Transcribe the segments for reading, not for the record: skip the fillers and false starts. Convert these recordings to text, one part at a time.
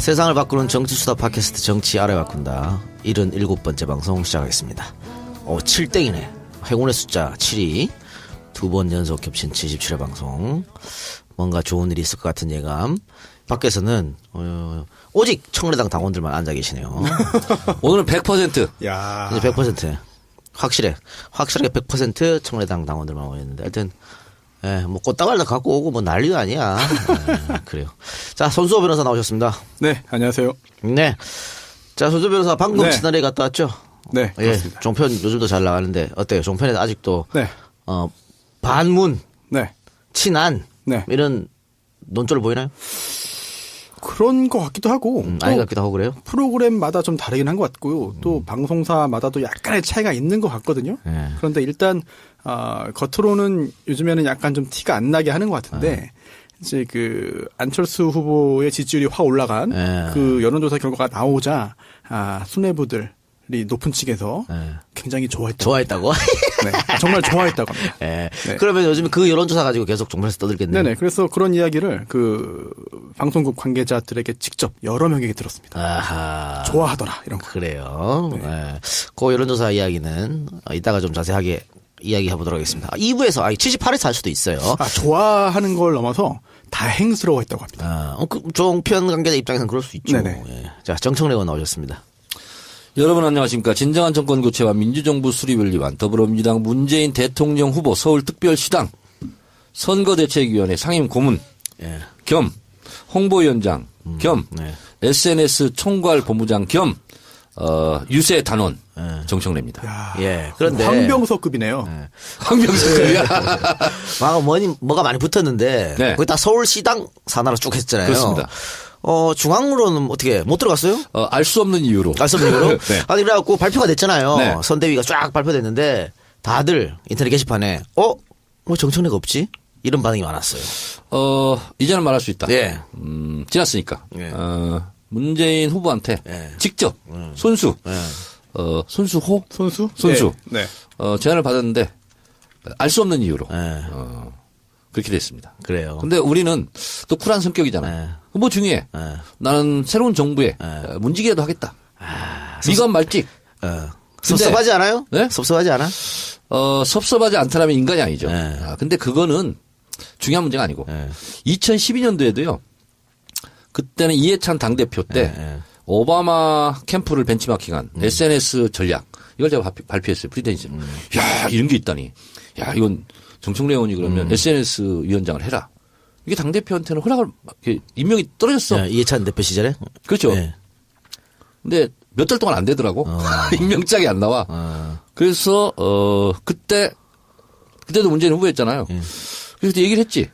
세상을 바꾸는 정치수다 팟캐스트 정치 알아야 바꾼다 77번째 방송 시작하겠습니다. 7땡이네. 행운의 숫자 7이 두 번 연속 겹친 77회 방송. 뭔가 좋은 일이 있을 것 같은 예감. 밖에서는 오직 청래당 당원들만 앉아 계시네요. 오늘은 100%. 야, 이제 100%. 확실하게 100% 청래당 당원들만 오고 있는데, 하여튼 뭐 꽃다발도 갖고 오고 뭐 난리도 아니야. 그래요. 자, 손수호 변호사 나오셨습니다. 네, 안녕하세요. 네. 자, 손수호 변호사 방금 네. 지난해 갔다 왔죠? 네, 그렇습니다. 예, 종편 요즘도 잘 나가는데 어때요? 종편에서 아직도 네. 반문, 네. 친안 네. 이런 논조를 보이나요? 그런 것 같기도 하고. 아니 같기도 하고 그래요? 프로그램마다 좀 다르긴 한 것 같고요. 또 방송사마다도 약간의 차이가 있는 것 같거든요. 네. 그런데 일단 겉으로는 요즘에는 약간 좀 티가 안 나게 하는 것 같은데 이제 그 안철수 후보의 지지율이 확 올라간 그 여론조사 결과가 나오자 수뇌부들이 높은 측에서 굉장히 좋아했다고. 네, 정말 좋아했다고 합니다. 네. 네. 그러면 요즘 그 여론조사 가지고 계속 종편에서 떠들겠네요. 네네. 그래서 그런 이야기를 그 방송국 관계자들에게 직접 여러 명에게 들었습니다. 아하. 좋아하더라 이런 거. 그래요. 네. 네. 그 여론조사 이야기는 이따가 좀 자세하게 이야기해 보도록 하겠습니다. 2부에서 78에서 할 수도 있어요. 좋아하는 걸 넘어서 다행스러워했다고 합니다. 그 종편 관계자 입장에서는 그럴 수 있죠. 네네. 예. 자, 정청래 의원 나오셨습니다. 여러분 안녕하십니까. 진정한 정권 교체와 민주정부 수립을 위한 더불어민주당 문재인 대통령 후보 서울특별시당 선거대책위원회 상임 고문 겸 홍보위원장 겸 SNS 총괄 본부장 겸 유세 단원 정청래입니다. 예. 그런데 황병서급이네요. 황병석이야. 뭐가 많이 붙었는데 네. 거기 다 서울시당 산하로 쭉 했잖아요. 그렇습니다. 중앙으로는 어떻게 못 들어갔어요? 알 수 없는 이유로. 알 수 없는 이유로? 네. 아니, 그래갖고 발표가 됐잖아요. 네. 선대위가 쫙 발표됐는데 다들 인터넷 게시판에 뭐 정청래가 없지? 이런 반응이 많았어요. 이제는 말할 수 있다. 예. 지났으니까. 예. 문재인 후보한테 예. 직접 손수. 손수호? 손수? 손수. 네. 제안을 받았는데 알 수 없는 이유로. 예. 그렇게 됐습니다. 그래요. 근데 우리는 또 쿨한 성격이잖아요. 후보 중에 나는 새로운 정부에 문지기라도 하겠다. 미관 말직. 섭섭하지 않아요? 네? 섭섭하지 않아? 섭섭하지 않다라면 인간이 아니죠. 근데 그거는 중요한 문제가 아니고 2012년도에도요. 그때는 이해찬 당대표 때 오바마 캠프를 벤치마킹한 SNS 전략 이걸 제가 발표했어요. 프리텐션. 야, 이런 게 있다니. 야, 이건 정청래 의원이 그러면 SNS 위원장을 해라. 이게 당대표한테는 허락을, 임명이 떨어졌어. 이해찬 대표 시절에? 그렇죠. 네. 근데 몇 달 동안 안 되더라고. 임명장이 안 나와. 그래서, 그때도 문재인 후보였잖아요. 그래서 얘기를 했지.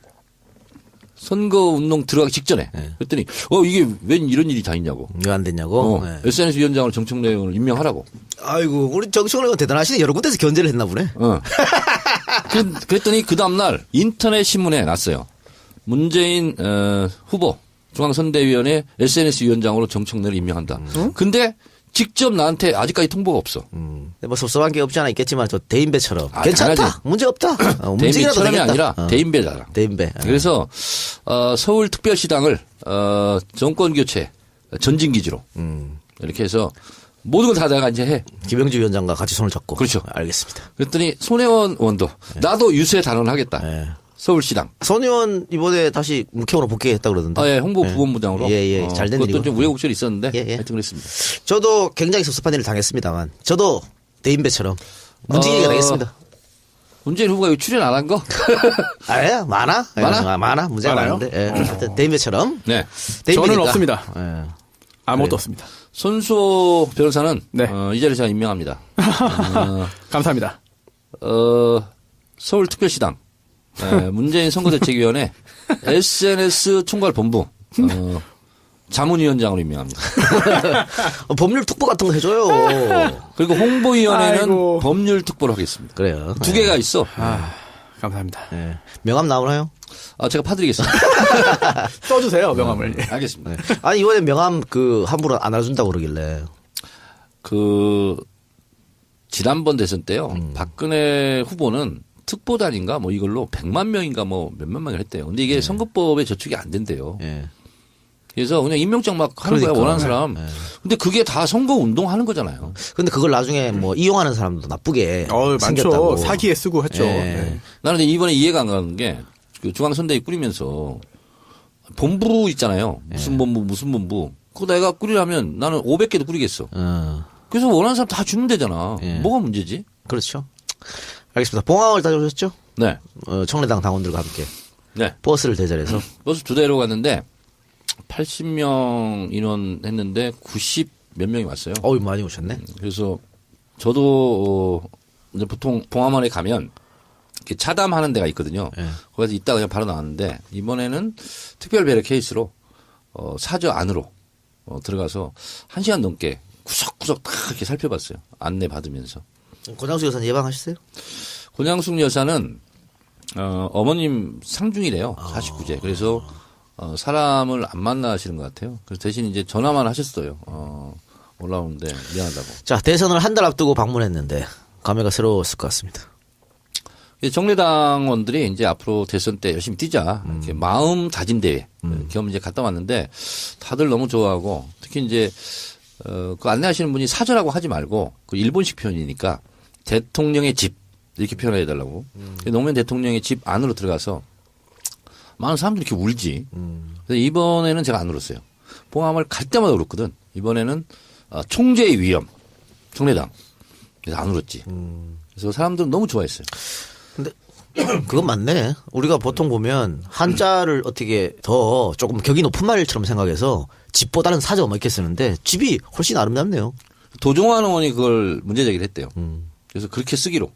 선거운동 들어가기 직전에. 그랬더니, 이게 웬 이런 일이 다 있냐고. 왜 안 됐냐고? SNS 위원장을 정청래 의원을 임명하라고. 아이고, 우리 정청래 의원 대단하시네. 여러 군데서 견제를 했나 보네. 그랬더니 그 다음날 인터넷 신문에 났어요. 문재인 후보 중앙선대위원회 SNS 위원장으로 정청래를 임명한다. 근데 직접 나한테 아직까지 통보가 없어. 뭐 섭섭한 게 없지 않아 있겠지만 저 대인배처럼 괜찮다. 당연하지. 문제 없다. 대인배처럼이 아니라 대인배잖아. 대인배. 그래서 서울특별시당을 정권교체 전진기지로 이렇게 해서 모든 걸 다 내가 이제 해. 김영주 위원장과 같이 손을 잡고. 그렇죠. 알겠습니다. 그랬더니 손혜원 의원도 나도 유세 단원하겠다. 서울시당. 손 의원 이번에 다시 국회의원으로 복귀했다 그러던데. 예, 홍보 부본부장으로. 예, 잘된 일이고. 그것도 좀 우여곡절이 있었는데. 예. 하여튼 그랬습니다. 저도 굉장히 섭섭한 일을 당했습니다만, 저도 대인배처럼 문지기가 되겠습니다. 문재인 후보가 이거 출연 안 한 거? 예, 많아? 많아? 많아. 문제가 많아요? 많은데. 예, 하여튼 대인배처럼. 네. 대인배니까. 저는 없습니다. 예. 아무것도 없습니다. 손수호 변호사는 네. 이 자리에 제가 임명합니다. 감사합니다. 서울특별시당 문재인 선거대책위원회 SNS 총괄본부 자문위원장으로 임명합니다. 법률 특보 같은 거 해줘요. 그리고 홍보위원회는 아이고. 법률특보로 하겠습니다. 그래요. 두 개가 있어. 감사합니다. 예. 명함 나오나요? 제가 파드리겠습니다. 써주세요, 명함을. 알겠습니다. 아니, 이번에 명함 함부로 안 알아준다고 그러길래. 지난번 대선 때요. 박근혜 후보는 특보단인가 뭐 이걸로 100만 명인가 뭐 몇만 명을 했대요. 근데 이게 선거법에 저축이 안 된대요. 예. 그래서 그냥 임명장 막 하는 거야, 원하는 사람. 근데 그게 다 선거 운동 하는 거잖아요. 근데 그걸 나중에 뭐 이용하는 사람도 나쁘게 생겼다고. 많죠. 사기에 쓰고 했죠. 네. 나는 이번에 이해가 안 가는 게 그 중앙선대위 꾸리면서 본부 있잖아요. 무슨 본부. 그거 내가 꾸리려면 나는 500개도 꾸리겠어. 그래서 원하는 사람 다 주면 되잖아. 뭐가 문제지? 그렇죠. 알겠습니다. 봉황을 다녀오셨죠? 네. 청래당 당원들과 함께. 네. 버스를 대절해서. 버스 2대로 갔는데 80명 인원 했는데 90 몇 명이 왔어요. 많이 오셨네. 그래서 저도 이제 보통 봉화만에 가면 이렇게 차담하는 데가 있거든요. 거기서 있다가 그냥 바로 나왔는데 이번에는 특별 배려 케이스로 사저 안으로 들어가서 1시간 넘게 구석구석 다 이렇게 살펴봤어요. 안내 받으면서. 권장수 여사는 예방하셨어요? 권양숙 여사는 어머님 상중이래요. 49제. 그래서 사람을 안 만나시는 것 같아요. 그래서 대신 이제 전화만 하셨어요. 올라오는데 미안하다고. 자, 대선을 한 달 앞두고 방문했는데 감회가 새로웠을 것 같습니다. 정례당원들이 이제 앞으로 대선 때 열심히 뛰자. 이렇게 마음 다짐 대회 겸 이제 갔다 왔는데 다들 너무 좋아하고 특히 이제 그 안내하시는 분이 사저라고 하지 말고 그 일본식 표현이니까 대통령의 집 이렇게 표현해 달라고. 노무현 대통령의 집 안으로 들어가서 많은 사람들이 이렇게 울지. 그래서 이번에는 제가 안 울었어요. 봉화마을 갈 때마다 울었거든. 이번에는 총재의 위엄, 청래당. 그래서 안 울었지. 그래서 사람들은 너무 좋아했어요. 근데 그건 맞네. 우리가 보통 보면 한자를 어떻게 더 조금 격이 높은 말처럼 생각해서 집보다는 사저 뭐 이렇게 쓰는데 집이 훨씬 아름답네요. 도종환 의원이 그걸 문제 제기를 했대요. 그래서 그렇게 쓰기로.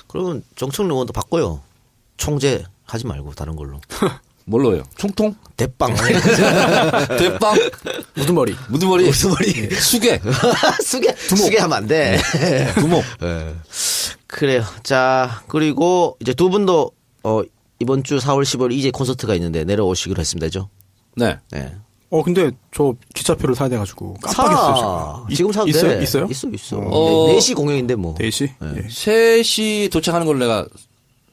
그러면 정청래 의원도 바꿔요. 총재 하지 말고 다른 걸로. 뭘로요? 총통? 대빵. 대빵? 우두머리. 수계. 수계 하면 안 돼. 두목. 네. 그래요. 자, 그리고 이제 두 분도 이번 주 4월 15일 이제 콘서트가 있는데 내려오시기로 했습니다. 그죠? 네. 네. 근데 저 기차표를 사야 돼가지고 깜빡했어요. 지금 사도 있어요? 돼. 있어요? 있어. 4시 공연인데 뭐. 4시? 네. 3시 도착하는 걸 내가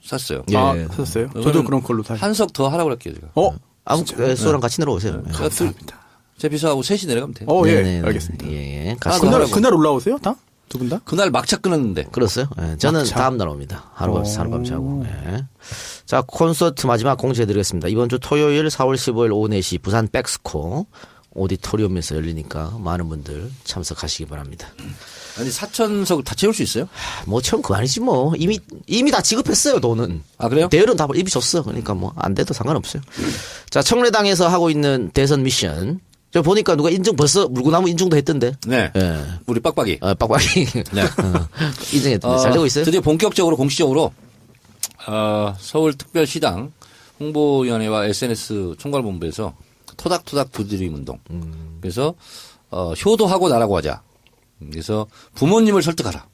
샀어요. 예. 사셨어요? 저도 그런 걸로 사요. 한석 더 하라고 할게요, 제가. 소랑 같이 내려오세요. 네. 감사합니다. 제 비서하고 3시 내려가면 돼요. 예, 알겠습니다. 예. 그날 올라오세요? 다? 두 분 다? 그날 막차 끊었는데. 그렇어요? 네, 저는 막차. 다음 날 옵니다. 하룻밤 자고. 네. 자, 콘서트 마지막 공지해드리겠습니다. 이번 주 토요일 4월 15일 오후 4시 부산 백스코 오디토리움에서 열리니까 많은 분들 참석하시기 바랍니다. 아니, 4,000석 다 채울 수 있어요? 뭐 처음 그거 아니지 뭐. 이미 다 지급했어요, 돈은. 아, 그래요? 대열은 다 이미 줬어. 그러니까 뭐 안 돼도 상관없어요. 자, 청래당에서 하고 있는 대선 미션. 저 보니까 누가 벌써 물구나무 인증도 했던데. 네. 예. 우리 빡빡이. 빡빡이. 네. 인증했던데. 잘 되고 있어요? 드디어 본격적으로 공식적으로 서울특별시당 홍보위원회와 SNS 총괄본부에서 토닥토닥 두드림 운동. 그래서 효도하고 나라고 하자. 그래서 부모님을 설득하라.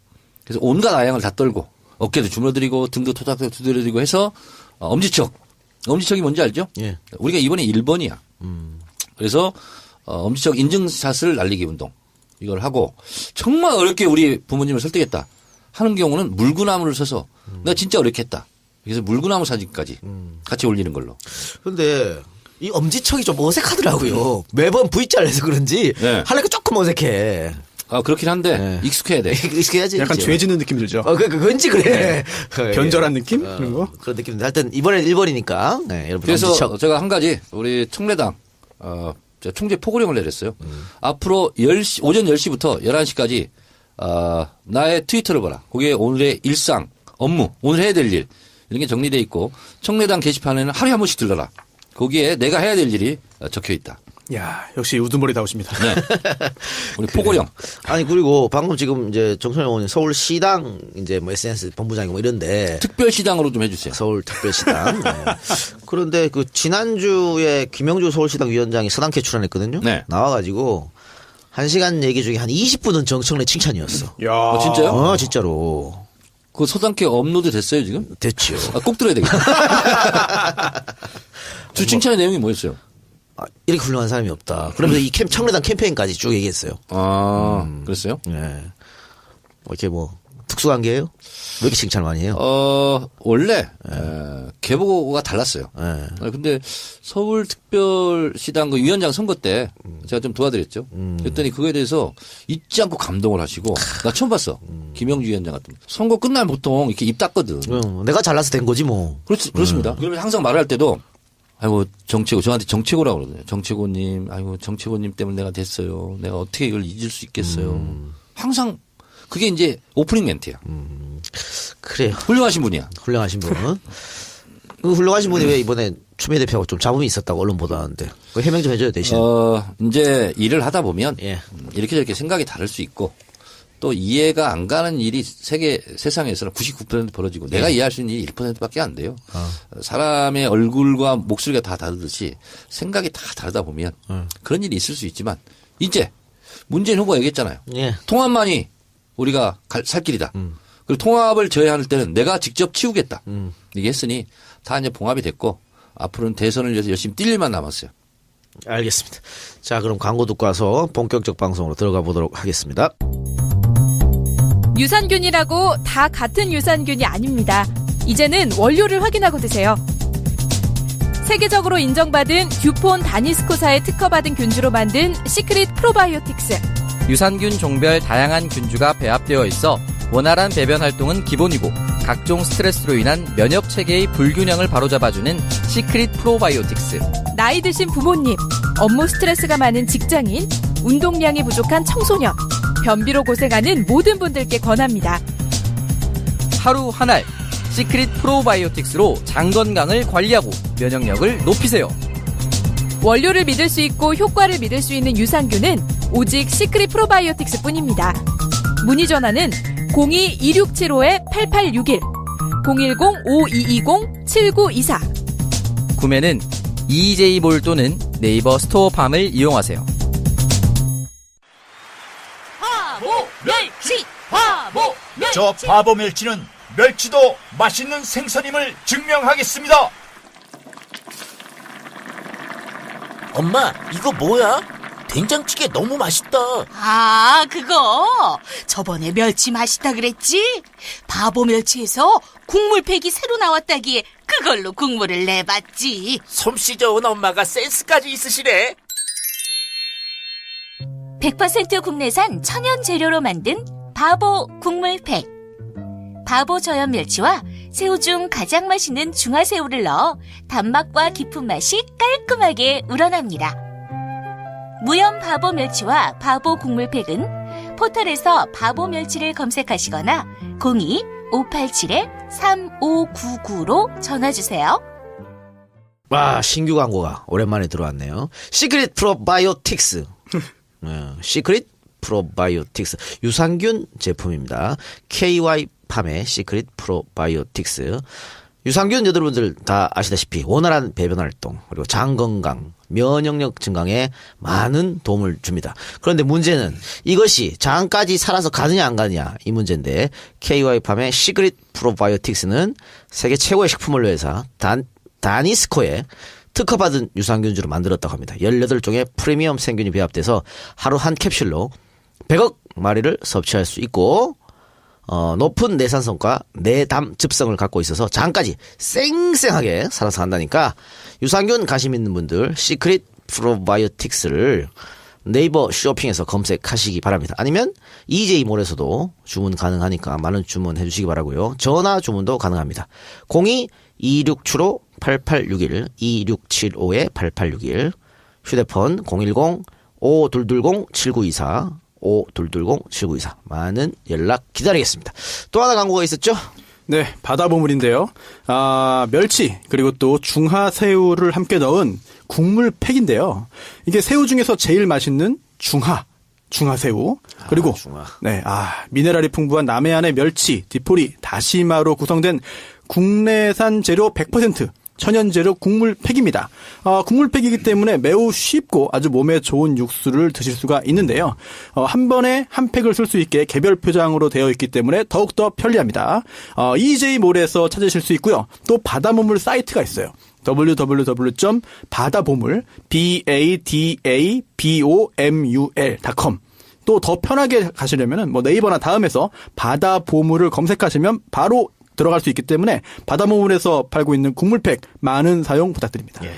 그래서 온갖 아양을 다 떨고 어깨도 주물러드리고 등도 토닥토닥 두드려드리고 해서 엄지척. 엄지척이 뭔지 알죠? 예. 우리가 이번에 1번이야. 그래서 엄지척 인증샷을 날리기 운동. 이걸 하고 정말 어렵게 우리 부모님을 설득했다 하는 경우는 물구나무를 서서 내가 진짜 어렵게 했다. 그래서 물구나무 사진까지 같이 올리는 걸로. 근데 이 엄지척이 좀 어색하더라고요. 매번 V자를 해서 그런지 네. 하려니까 조금 어색해. 그렇긴 한데 네. 익숙해야 돼. 익숙해야지. 약간 이제. 죄지는 느낌 들죠? 왠지 그래. 변절한 느낌? 그런 거? 그런 느낌인데 하여튼 이번엔 1번이니까 네, 여러분 그래서 엄지척. 제가 한 가지 우리 청래당 총재 포고령을 내렸어요. 앞으로 10시, 오전 10시부터 11시까지 나의 트위터를 봐라. 거기에 오늘의 일상, 업무, 오늘 해야 될 일 이런 게 정리돼 있고 청래당 게시판에는 하루에 한 번씩 들러라. 거기에 내가 해야 될 일이 적혀 있다. 야, 역시 우두머리다우십니다. 네. 우리 포고령. 아니 그리고 방금 지금 이제 정선영 의원이 서울시당 이제 뭐 SNS 본부장이고 뭐 이런데 특별시당으로 좀 해주세요. 서울특별시당. 네. 그런데 그 지난주에 김영주 서울시당 위원장이 서당캐 출연했거든요. 네. 나와가지고 1시간 얘기 중에 한 20분은 정청래 칭찬이었어. 야, 진짜요? 진짜로. 그 서당캐 업로드 됐어요 지금? 됐지요. 꼭 들어야 되겠다. 주 칭찬의 내용이 뭐였어요? 이렇게 훌륭한 사람이 없다. 그러면서 이 청래당 캠페인까지 쭉 얘기했어요. 그랬어요? 네. 뭐 이렇게 뭐 특수관계예요? 왜 이렇게 칭찬을 많이 해요? 원래 계보가 달랐어요. 근데 서울특별시당 그 위원장 선거 때 제가 좀 도와드렸죠. 그랬더니 그거에 대해서 잊지 않고 감동을 하시고 나 처음 봤어. 김영주 위원장 같은 선거 끝나면 보통 이렇게 입 닫거든. 내가 잘나서 된 거지 뭐. 그렇습니다. 그러면 항상 말할 때도 아이고 정치고 저한테 정치고라고 그러거든요. 정치고님, 아이고 정치고님 때문에 내가 됐어요. 내가 어떻게 이걸 잊을 수 있겠어요. 항상 그게 이제 오프닝 멘트야. 그래요. 훌륭하신 분이야. 훌륭하신 분. 그 훌륭하신 분이 왜 이번에 추미애 대표하고 좀 잡음이 있었다고 언론 보도하는데 그 해명 좀 해줘야 대신. 이제 일을 하다 보면 예. 이렇게 저렇게 생각이 다를 수 있고 또 이해가 안 가는 일이 세상에서는 99% 벌어지고 내가 이해할 수 있는 일이 1%밖에 안 돼요. 사람의 얼굴과 목소리가 다 다르듯이 생각이 다 다르다 보면 그런 일이 있을 수 있지만 이제 문재인 후보가 얘기했잖아요. 예. 통합만이 우리가 살 길이다. 그리고 통합을 저해할 때는 내가 직접 치우겠다. 얘기했으니 다 이제 봉합이 됐고 앞으로는 대선을 위해서 열심히 뛸 일만 남았어요. 알겠습니다. 자, 그럼 광고 듣고 와서 본격적 방송으로 들어가 보도록 하겠습니다. 유산균이라고 다 같은 유산균이 아닙니다. 이제는 원료를 확인하고 드세요. 세계적으로 인정받은 듀폰 다니스코사의 특허받은 균주로 만든 시크릿 프로바이오틱스. 유산균 종별 다양한 균주가 배합되어 있어 원활한 배변 활동은 기본이고 각종 스트레스로 인한 면역 체계의 불균형을 바로잡아주는 시크릿 프로바이오틱스. 나이 드신 부모님, 업무 스트레스가 많은 직장인, 운동량이 부족한 청소년, 변비로 고생하는 모든 분들께 권합니다. 하루 한 알 시크릿 프로바이오틱스로 장 건강을 관리하고 면역력을 높이세요. 원료를 믿을 수 있고 효과를 믿을 수 있는 유산균은 오직 시크릿 프로바이오틱스 뿐입니다. 문의 전화는 02-2675-8861, 010-5220-7924. 구매는 EJ몰 또는 네이버 스토어팜을 이용하세요. 바보 멸치, 바보 멸치. 저 바보 멸치는 멸치도 맛있는 생선임을 증명하겠습니다. 엄마, 이거 뭐야? 된장찌개 너무 맛있다. 아, 그거 저번에 멸치 맛있다 그랬지? 바보 멸치에서 국물팩이 새로 나왔다기에 그걸로 국물을 내봤지. 솜씨 좋은 엄마가 센스까지 있으시네. 100% 국내산 천연 재료로 만든 바보 국물팩. 바보 저염 멸치와 새우 중 가장 맛있는 중화새우를 넣어 단맛과 깊은 맛이 깔끔하게 우러납니다. 무염 바보 멸치와 바보 국물팩은 포털에서 바보 멸치를 검색하시거나 02-587-3599로 전화주세요. 와, 신규 광고가 오랜만에 들어왔네요. 시크릿 프로바이오틱스. 시크릿 프로바이오틱스. 유산균 제품입니다. KY팜의 시크릿 프로바이오틱스. 유산균 여러분들 다 아시다시피 원활한 배변 활동 그리고 장 건강, 면역력 증강에 많은 도움을 줍니다. 그런데 문제는 이것이 장까지 살아서 가느냐 안 가느냐 이 문제인데 KY팜의 시크릿 프로바이오틱스는 세계 최고의 식품원료 회사 다니스코의 특허받은 유산균주로 만들었다고 합니다. 18종의 프리미엄 생균이 배합돼서 하루 한 캡슐로 100억 마리를 섭취할 수 있고 높은 내산성과 내담즙성을 갖고 있어서 장까지 쌩쌩하게 살아서 간다니까 유산균 관심 있는 분들 시크릿 프로바이오틱스를 네이버 쇼핑에서 검색하시기 바랍니다. 아니면 EJ몰에서도 주문 가능하니까 많은 주문해 주시기 바라고요. 전화 주문도 가능합니다. 02-2675-8861 2675-8861 휴대폰 010-5220-7924 5220-7924 많은 연락 기다리겠습니다. 또 하나 광고가 있었죠? 네, 바다보물인데요. 멸치 그리고 또 중화새우를 함께 넣은 국물팩인데요. 이게 새우 중에서 제일 맛있는 중화새우 그리고 중화. 네, 미네랄이 풍부한 남해안의 멸치, 디포리, 다시마로 구성된 국내산 재료 100% 천연재료 국물팩입니다. 국물팩이기 때문에 매우 쉽고 아주 몸에 좋은 육수를 드실 수가 있는데요. 한 번에 한 팩을 쓸 수 있게 개별 포장으로 되어 있기 때문에 더욱더 편리합니다. EJ몰에서 찾으실 수 있고요. 또 바다보물 사이트가 있어요. www.바다보물 BADABOMUL.com 또 더 편하게 가시려면은 뭐 네이버나 다음에서 바다 보물을 검색하시면 바로 들어갈 수 있기 때문에 바다보물에서 팔고 있는 국물팩 많은 사용 부탁드립니다. 예.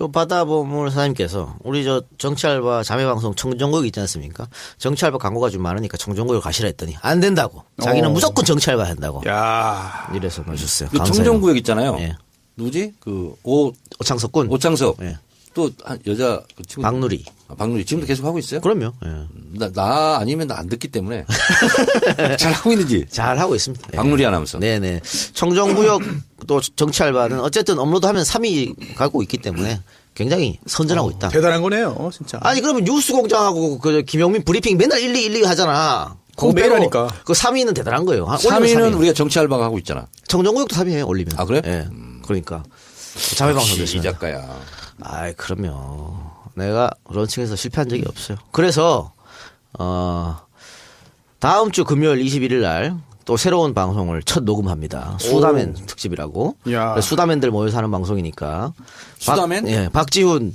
요 바다보물 사장님께서 우리 저 정치알바 자매방송 청정구역 있지 않습니까? 정치알바 광고가 좀 많으니까 청정구역 가시라 했더니 안 된다고. 자기는 무조건 정치알바 한다고. 야, 이래서 보셨어요. 그 청정구역 있잖아요. 예. 누구지? 그 오창석 군. 오창석. 예. 또 한 여자 그 친구. 박누리. 박누리 지금도 계속 하고 있어요? 그럼요. 예. 나 아니면 나 안 듣기 때문에 잘 하고 있는지. 잘 하고 있습니다. 예. 박누리 아나운서. 네네. 청정구역 또 정치알바는 어쨌든 업로드하면 3위 가고 있기 때문에 굉장히 선전하고 있다. 대단한 거네요, 진짜. 아니 그러면 뉴스공장하고 그 김용민 브리핑 맨날 1위 하잖아. 그거 매일 하니까. 그 3위는 대단한 거예요. 3위는 우리가 정치알바가 하고 있잖아. 청정구역도 3위예요 올리면. 아 그래? 예. 그러니까 자매방송 이 되시면. 작가야. 아이 그러면 내가 런칭해서 실패한 적이 없어요. 그래서 다음 주 금요일 21일 날 또 새로운 방송을 첫 녹음합니다. 수다맨 특집이라고. 야. 수다맨들 모여서 하는 방송이니까. 수다맨? 예, 박지훈,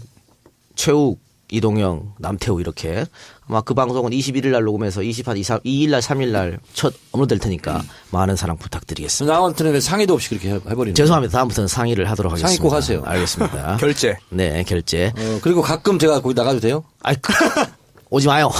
최욱, 이동영, 남태우 이렇게 아마 그 방송은 21일 날 녹음해서 2일 날 3일 날 첫 업로드될 테니까 많은 사랑 부탁드리겠습니다. 나한테는 상의도 없이 그렇게 해버리는. 죄송합니다. 다음부터는 상의를 하도록 하겠습니다. 상의 꼭 하세요. 알겠습니다. 결제. 네, 결제. 그리고 가끔 제가 거기 나가도 돼요? 아이, 오지 마요.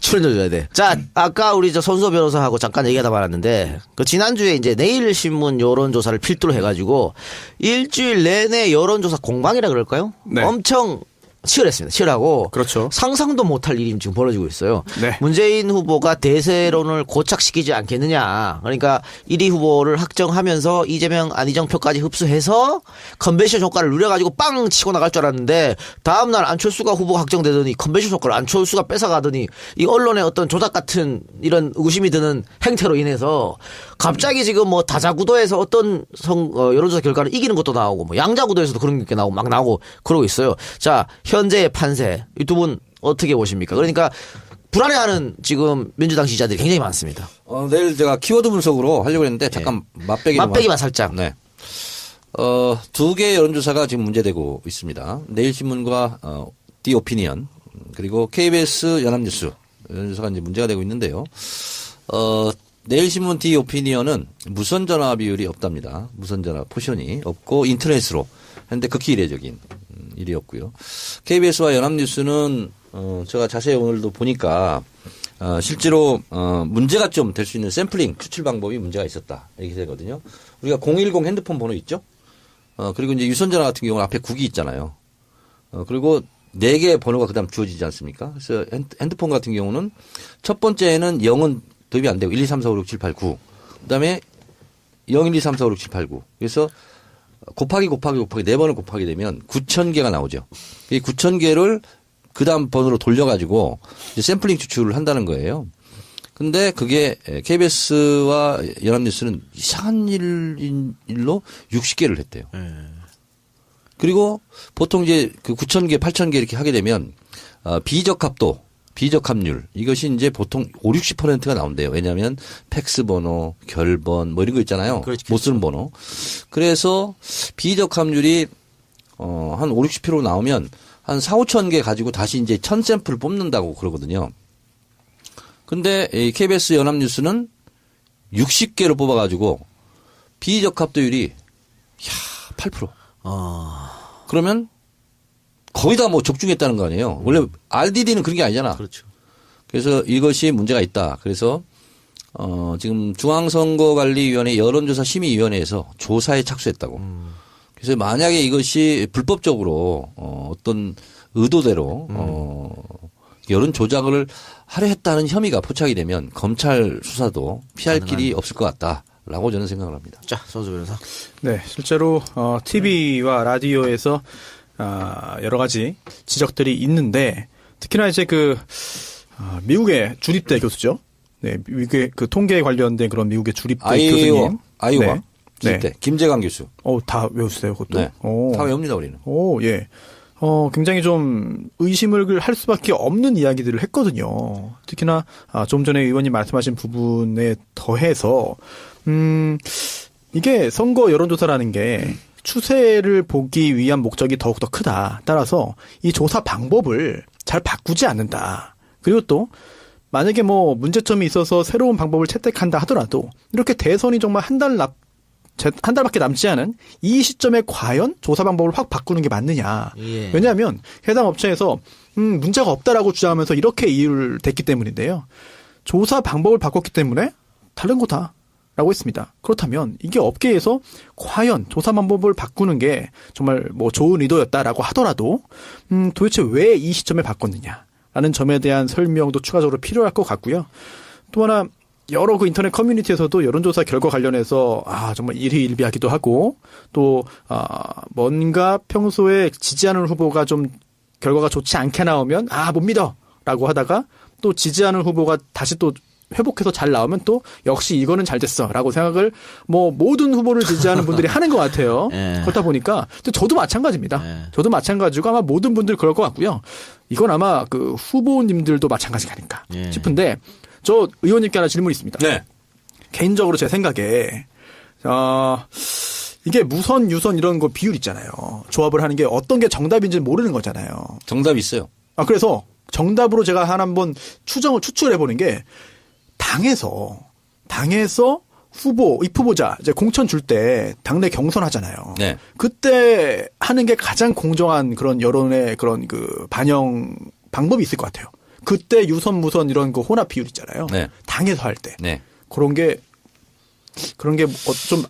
출연료줘야 돼. 자, 아까 우리 저 손수호 변호사하고 잠깐 얘기하다 말았는데, 그 지난주에 이제 내일신문 여론조사를 필두로 해가지고, 일주일 내내 여론조사 공방이라 그럴까요? 네. 엄청 치열했습니다. 치열하고. 그렇죠. 상상도 못할 일이 지금 벌어지고 있어요. 네. 문재인 후보가 대세론을 고착시키지 않겠느냐. 그러니까 1위 후보를 확정하면서 이재명, 안희정 표까지 흡수해서 컨벤션 효과를 누려가지고 빵 치고 나갈 줄 알았는데 다음날 안철수가 후보가 확정되더니 컨벤션 효과를 안철수가 뺏어가더니 이 언론의 어떤 조작 같은 이런 의구심이 드는 행태로 인해서 갑자기 지금 뭐 다자구도에서 어떤 여론조사 결과를 이기는 것도 나오고 뭐 양자구도에서도 그런 게 나오고 막 나오고 그러고 있어요. 자, 현재의 판세 이 두 분 어떻게 보십니까? 그러니까 불안해하는 지금 민주당 지지자들이 굉장히 많습니다. 내일 제가 키워드 분석으로 하려고 했는데 잠깐 맛배기만 살짝. 네. 두 개의 여론조사가 지금 문제되고 있습니다. 내일신문과 디 오피니언 그리고 KBS 연합뉴스 여론조사가 이제 문제가 되고 있는데요. 내일신문 디 오피니언은 무선전화 비율이 없답니다. 무선전화 포션이 없고 인터넷으로 했는데 극히 이례적인 일이었고요. KBS와 연합뉴스는 제가 자세히 오늘도 보니까 실제로 문제가 좀 될 수 있는 샘플링 추출 방법이 문제가 있었다 이렇게 되거든요. 우리가 010 핸드폰 번호 있죠. 그리고 이제 유선전화 같은 경우는 앞에 9기 있잖아요. 그리고 4개의 번호가 그다음 주어지지 않습니까? 그래서 핸드폰 같은 경우는 첫 번째는 0은 도입이 안 되고 1, 2, 3, 4, 5, 6, 7, 8, 9. 그다음에 0, 1, 2, 3, 4, 5, 6, 7, 8, 9. 그래서 곱하기 4번을 곱하게 되면 9,000개가 나오죠. 이 9,000개를 그 다음 번호로 돌려가지고 이제 샘플링 추출을 한다는 거예요. 근데 그게 KBS와 연합뉴스는 이상한 일로 60개를 했대요. 그리고 보통 이제 그 9,000개, 8,000개 이렇게 하게 되면 비적합도, 비적합률 이것이 이제 보통 5, 60%가 나온대요. 왜냐하면 팩스 번호, 결번 뭐 이런 거 있잖아요. 못 쓰는 번호. 그래서 비적합률이 한 5, 60% 나오면 한 4, 5천 개 가지고 다시 이제 1000샘플을 뽑는다고 그러거든요. 근데 이 KBS 연합뉴스는 60개를 뽑아가지고 비적합도율이 8%. 그러면 거의 다 뭐 적중했다는 거 아니에요. 원래 RDD는 그런 게 아니잖아. 그렇죠. 그래서 이것이 문제가 있다. 그래서 지금 중앙선거관리위원회 여론조사 심의위원회에서 조사에 착수했다고. 그래서 만약에 이것이 불법적으로 어떤 의도대로 여론 조작을 하려 했다는 혐의가 포착이 되면 검찰 수사도 피할 길이 없을 것 같다라고 저는 생각을 합니다. 자, 손수 변호사. 네, 실제로 TV와 라디오에서 여러 가지 지적들이 있는데 특히나 이제 미국의 주립대 교수죠. 네, 미국의 그 통계에 관련된 그런 미국의 주립대 교수님. 아이오와 네. 주립대 김재관 교수. 다 외우세요, 그것도. 네, 다 외웁니다 우리는. 예. 굉장히 좀 의심을 할 수밖에 없는 이야기들을 했거든요. 특히나 좀 전에 의원님 말씀하신 부분에 더해서 이게 선거 여론조사라는 게 추세를 보기 위한 목적이 더욱더 크다. 따라서 이 조사 방법을 잘 바꾸지 않는다. 그리고 또 만약에 뭐 문제점이 있어서 새로운 방법을 채택한다 하더라도 이렇게 대선이 정말 한 달밖에 남지 않은 이 시점에 과연 조사 방법을 확 바꾸는 게 맞느냐. 예. 왜냐하면 해당 업체에서 문제가 없다라고 주장하면서 이렇게 이유를 댔기 때문인데요. 조사 방법을 바꿨기 때문에 다른 거다라고 했습니다. 그렇다면 이게 업계에서 과연 조사 방법을 바꾸는 게 정말 뭐 좋은 의도였다라고 하더라도 도대체 왜 이 시점에 바꿨느냐라는 점에 대한 설명도 추가적으로 필요할 것 같고요. 또 하나 여러 그 인터넷 커뮤니티에서도 여론조사 결과 관련해서 정말 일희일비하기도 하고 또 뭔가 평소에 지지하는 후보가 좀 결과가 좋지 않게 나오면 못 믿어라고 하다가 또 지지하는 후보가 다시 또 회복해서 잘 나오면 또 역시 이거는 잘 됐어라고 생각을 뭐 모든 후보를 지지하는 분들이 하는 것 같아요. 그렇다 보니까 저도 마찬가지입니다. 저도 마찬가지고 아마 모든 분들 그럴 것 같고요. 이건 아마 그 후보님들도 마찬가지가 아닐까 싶은데 저 의원님께 하나 질문이 있습니다. 네. 개인적으로 제 생각에 이게 무선, 유선 이런 거 비율 있잖아요. 조합을 하는 게 어떤 게 정답인지 모르는 거잖아요. 정답이 있어요. 그래서 정답으로 제가 한번 추측을 해보는 게 당에서 입후보자 이제 공천 줄 때 당내 경선 하잖아요. 네. 그때 하는 게 가장 공정한 그런 여론의 그런 그 반영 방법이 있을 것 같아요. 그때 유선, 무선 이런 거 혼합 비율 있잖아요. 네. 당에서 할 때. 네. 그런 게 좀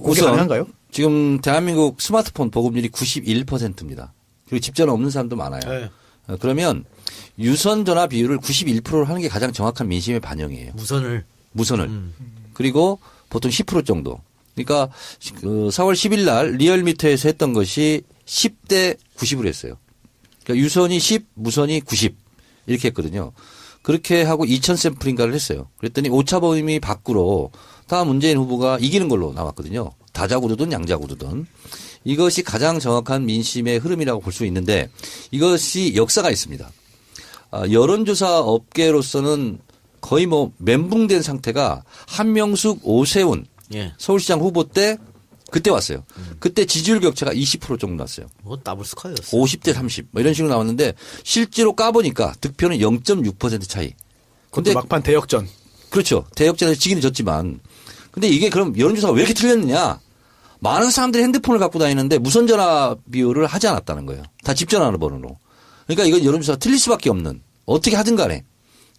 우선 가능한가요? 지금 대한민국 스마트폰 보급률이 91%입니다. 그리고 집전화 없는 사람도 많아요. 네. 그러면 유선 전화 비율을 91%로 하는 게 가장 정확한 민심의 반영이에요. 무선을. 그리고 보통 10% 정도. 그러니까 그 4월 10일 날 리얼미터에서 했던 것이 10대 90으로 했어요. 그러니까 유선이 10, 무선이 90 이렇게 했거든요. 그렇게 하고 2000 샘플인가를 했어요. 그랬더니 오차범위 밖으로 다 문재인 후보가 이기는 걸로 나왔거든요. 다자구도든 양자구도든. 이것이 가장 정확한 민심의 흐름이라고 볼 수 있는데 이것이 역사가 있습니다. 여론조사 업계로서는 거의 뭐 멘붕된 상태가 한명숙, 오세훈 서울시장 후보 때 그때 왔어요. 그때 지지율 격차가 20% 정도 났어요. 뭐 더블 스코어였어요. 50대 30 뭐 이런 식으로 나왔는데 실제로 까보니까 득표는 0.6% 차이. 근데 막판 대역전. 그렇죠. 대역전에서 지기는 졌지만. 근데 이게 그럼 여론조사가 왜 이렇게 틀렸느냐. 많은 사람들이 핸드폰을 갖고 다니는데 무선전화 비율을 하지 않았다는 거예요. 다 집전화번호로. 그러니까 이건 여론조사가 틀릴 수밖에 없는 어떻게 하든 간에.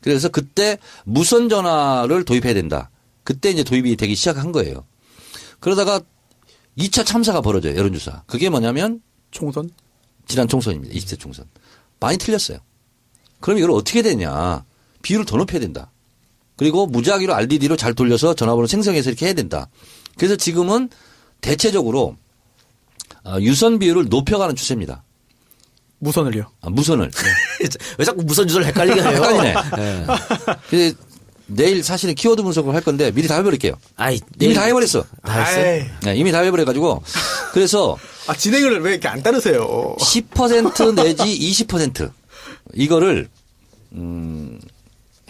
그래서 그때 무선전화를 도입해야 된다. 그때 이제 도입이 되기 시작한 거예요. 그러다가 2차 참사가 벌어져요. 여론조사. 그게 뭐냐면 총선? 지난 총선입니다. 20대 총선. 많이 틀렸어요. 그럼 이걸 어떻게 되냐. 비율을 더 높여야 된다. 그리고 무작위로 RDD로 잘 돌려서 전화번호 생성해서 이렇게 해야 된다. 그래서 지금은 대체적으로 유선 비율을 높여가는 추세입니다. 무선을요? 무선을. 왜 자꾸 무선 유선을 헷갈리게 해요? 헷갈리네. 네. 내일 사실은 키워드 분석을 할 건데 미리 다 해버릴게요. 이미 다 해버렸어. 다 했어요? 네, 이미 다 해버려가지고 그래서 진행을 왜 이렇게 안 따르세요? 10% 내지 20% 이거를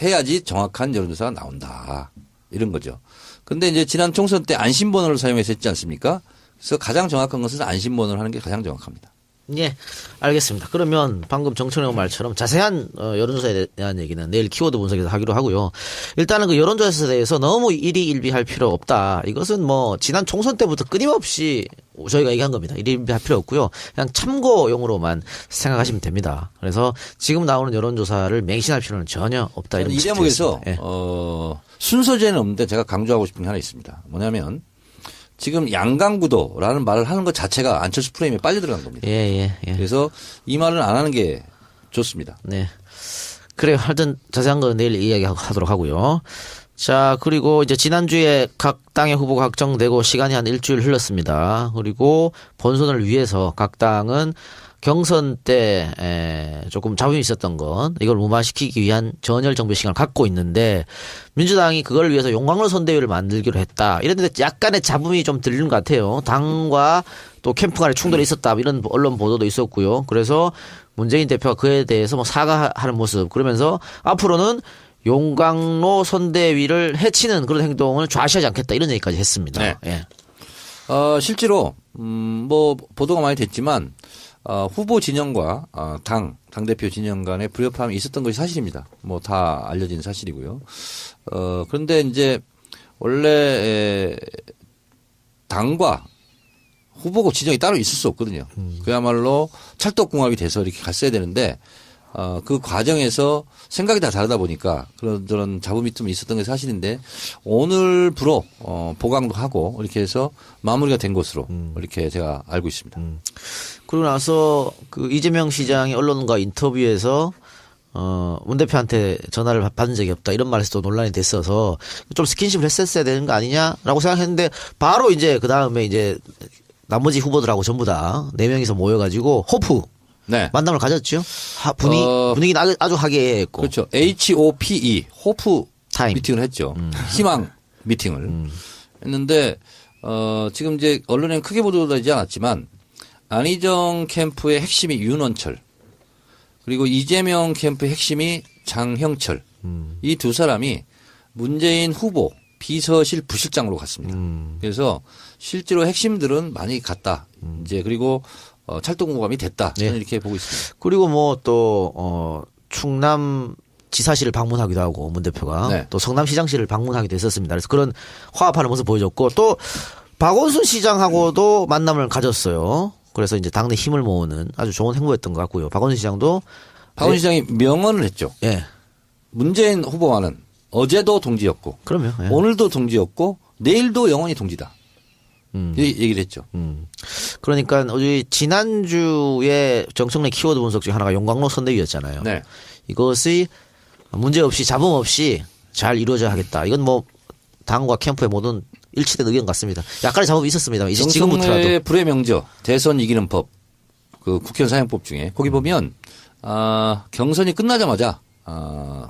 해야지 정확한 여론조사가 나온다. 이런 거죠. 근데 이제 지난 총선 때 안심번호를 사용해서 했지 않습니까? 그래서 가장 정확한 것은 안심번호를 하는 게 가장 정확합니다. 예, 알겠습니다. 그러면 방금 정청래 의원 말처럼 자세한 여론조사에 대한 얘기는 내일 키워드 분석에서 하기로 하고요. 일단은 그 여론조사에 대해서 너무 일희일비할 필요 없다. 이것은 뭐 지난 총선 때부터 끊임없이 저희가 얘기한 겁니다. 일희일비할 필요 없고요. 그냥 참고용으로만 생각하시면 됩니다. 그래서 지금 나오는 여론조사를 맹신할 필요는 전혀 없다. 이런 이 대목에서 예. 순서제는 없는데 제가 강조하고 싶은 게 하나 있습니다. 뭐냐면 지금 양강구도라는 말을 하는 것 자체가 안철수 프레임에 빨려 들어간 겁니다. 예. 그래서 이 말은 안 하는 게 좋습니다. 네. 그래요. 하여튼 자세한 건 내일 이야기하도록 하고요. 자, 그리고 이제 지난주에 각 당의 후보가 확정되고 시간이 한 일주일 흘렀습니다. 그리고 본선을 위해서 각 당은 경선 때 조금 잡음이 있었던 건 이걸 무마시키기 위한 전열 정비 시간을 갖고 있는데 민주당이 그걸 위해서 용광로 선대위를 만들기로 했다. 이랬는데 약간의 잡음이 좀 들리는 것 같아요. 당과 또 캠프 간에 충돌이 있었다. 이런 언론 보도도 있었고요. 그래서 문재인 대표가 그에 대해서 뭐 사과하는 모습 그러면서 앞으로는 용광로 선대위를 해치는 그런 행동을 좌시하지 않겠다. 이런 얘기까지 했습니다. 네. 예. 실제로 뭐 보도가 많이 됐지만 후보 진영과 당대표 진영 간의 불협화음이 있었던 것이 사실입니다. 뭐 다 알려진 사실이고요. 그런데 이제 원래 당과 후보고 진영이 따로 있을 수 없거든요. 그야말로 찰떡궁합이 돼서 이렇게 갔어야 되는데 그 과정에서 생각이 다 다르다 보니까 그런 잡음이 좀 있었던 게 사실인데 오늘부로 보강도 하고 이렇게 해서 마무리가 된 것으로 이렇게 제가 알고 있습니다. 그리고 나서 그 이재명 시장이 언론과 인터뷰에서 문 대표한테 전화를 받은 적이 없다 이런 말에서 또 논란이 됐어서 좀 스킨십을 했었어야 되는 거 아니냐라고 생각했는데 바로 이제 그 다음에 이제 나머지 후보들하고 전부 다 4명이서 모여가지고 호프 네. 만남을 가졌죠. 분위기는 아주 화기애애했고. 그렇죠. HOPE 호프 타임. 미팅을 했죠. 희망 미팅을 했는데 지금 이제 언론에는 크게 보도되지 않았지만 안희정 캠프의 핵심이 윤원철 그리고 이재명 캠프의 핵심이 장형철 이 두 사람이 문재인 후보 비서실 부실장으로 갔습니다. 그래서 실제로 핵심들은 많이 갔다. 이제 그리고 찰떡궁합이 됐다. 저는 이렇게 보고 있습니다. 그리고 뭐 또 충남 지사실을 방문하기도 하고 문 대표가 네. 또 성남시장실을 방문하기도 했었습니다. 그래서 그런 화합하는 모습 보여줬고 또 박원순 시장하고도 만남을 가졌어요. 그래서 이제 당내 힘을 모으는 아주 좋은 행보였던 것 같고요. 박원순 시장도 박원순 시장이 명언을 했죠. 예. 문재인 후보와는 어제도 동지였고 그럼요. 예. 오늘도 동지였고 내일도 영원히 동지다. 이 얘기를 했죠. 그러니까 우리 지난주에 정청래 키워드 분석 중 하나가 용광로 선대위였잖아요. 네. 이것이 문제 없이 잡음 없이 잘 이루어져야 하겠다. 이건 뭐 당과 캠프의 모든 일치된 의견 같습니다. 약간의 잡음이 있었습니다. 이제 지금부터라도. 정청래의 불의 명저 대선 이기는 법 그 국회의원 사용법 중에 거기 보면 경선이 끝나자마자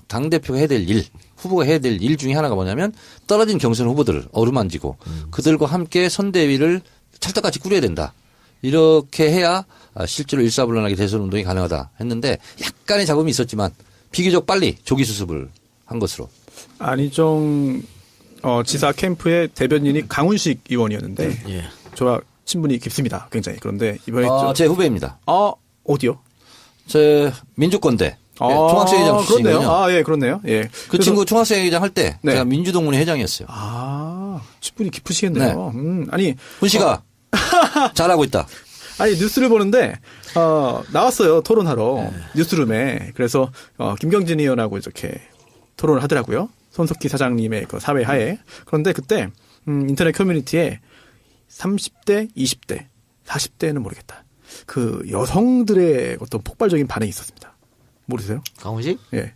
당대표가 해야 될 일, 후보가 해야 될 일 중에 하나가 뭐냐면 떨어진 경선 후보들을 어루만지고 그들과 함께 선대위를 찰떡같이 꾸려야 된다. 이렇게 해야 실제로 일사불란하게 대선 운동이 가능하다 했는데 약간의 잡음이 있었지만 비교적 빨리 조기 수습을 한 것으로. 안희정 지사 캠프의 대변인이 강훈식 의원이었는데 예. 저와 친분이 깊습니다. 굉장히. 그런데 이번에 제 후배입니다. 어디요? 제 민주권대 총학생회장 출신이거든요. 그렇네요. 예, 그렇네요. 예. 그 친구 총학생회장 할 때 네. 제가 민주동문회 회장이었어요. 친분이 깊으시겠네요. 아니 훈 씨가 잘하고 있다. 아니 뉴스를 보는데 나왔어요. 토론하러 뉴스룸에. 그래서 김경진 의원하고 이렇게 토론을 하더라고요. 손석희 사장님의 그 사회 하에. 그런데 그때 인터넷 커뮤니티에 30대, 20대, 40대는 모르겠다. 그 여성들의 어떤 폭발적인 반응이 있었습니다. 모르세요? 강훈식? 예.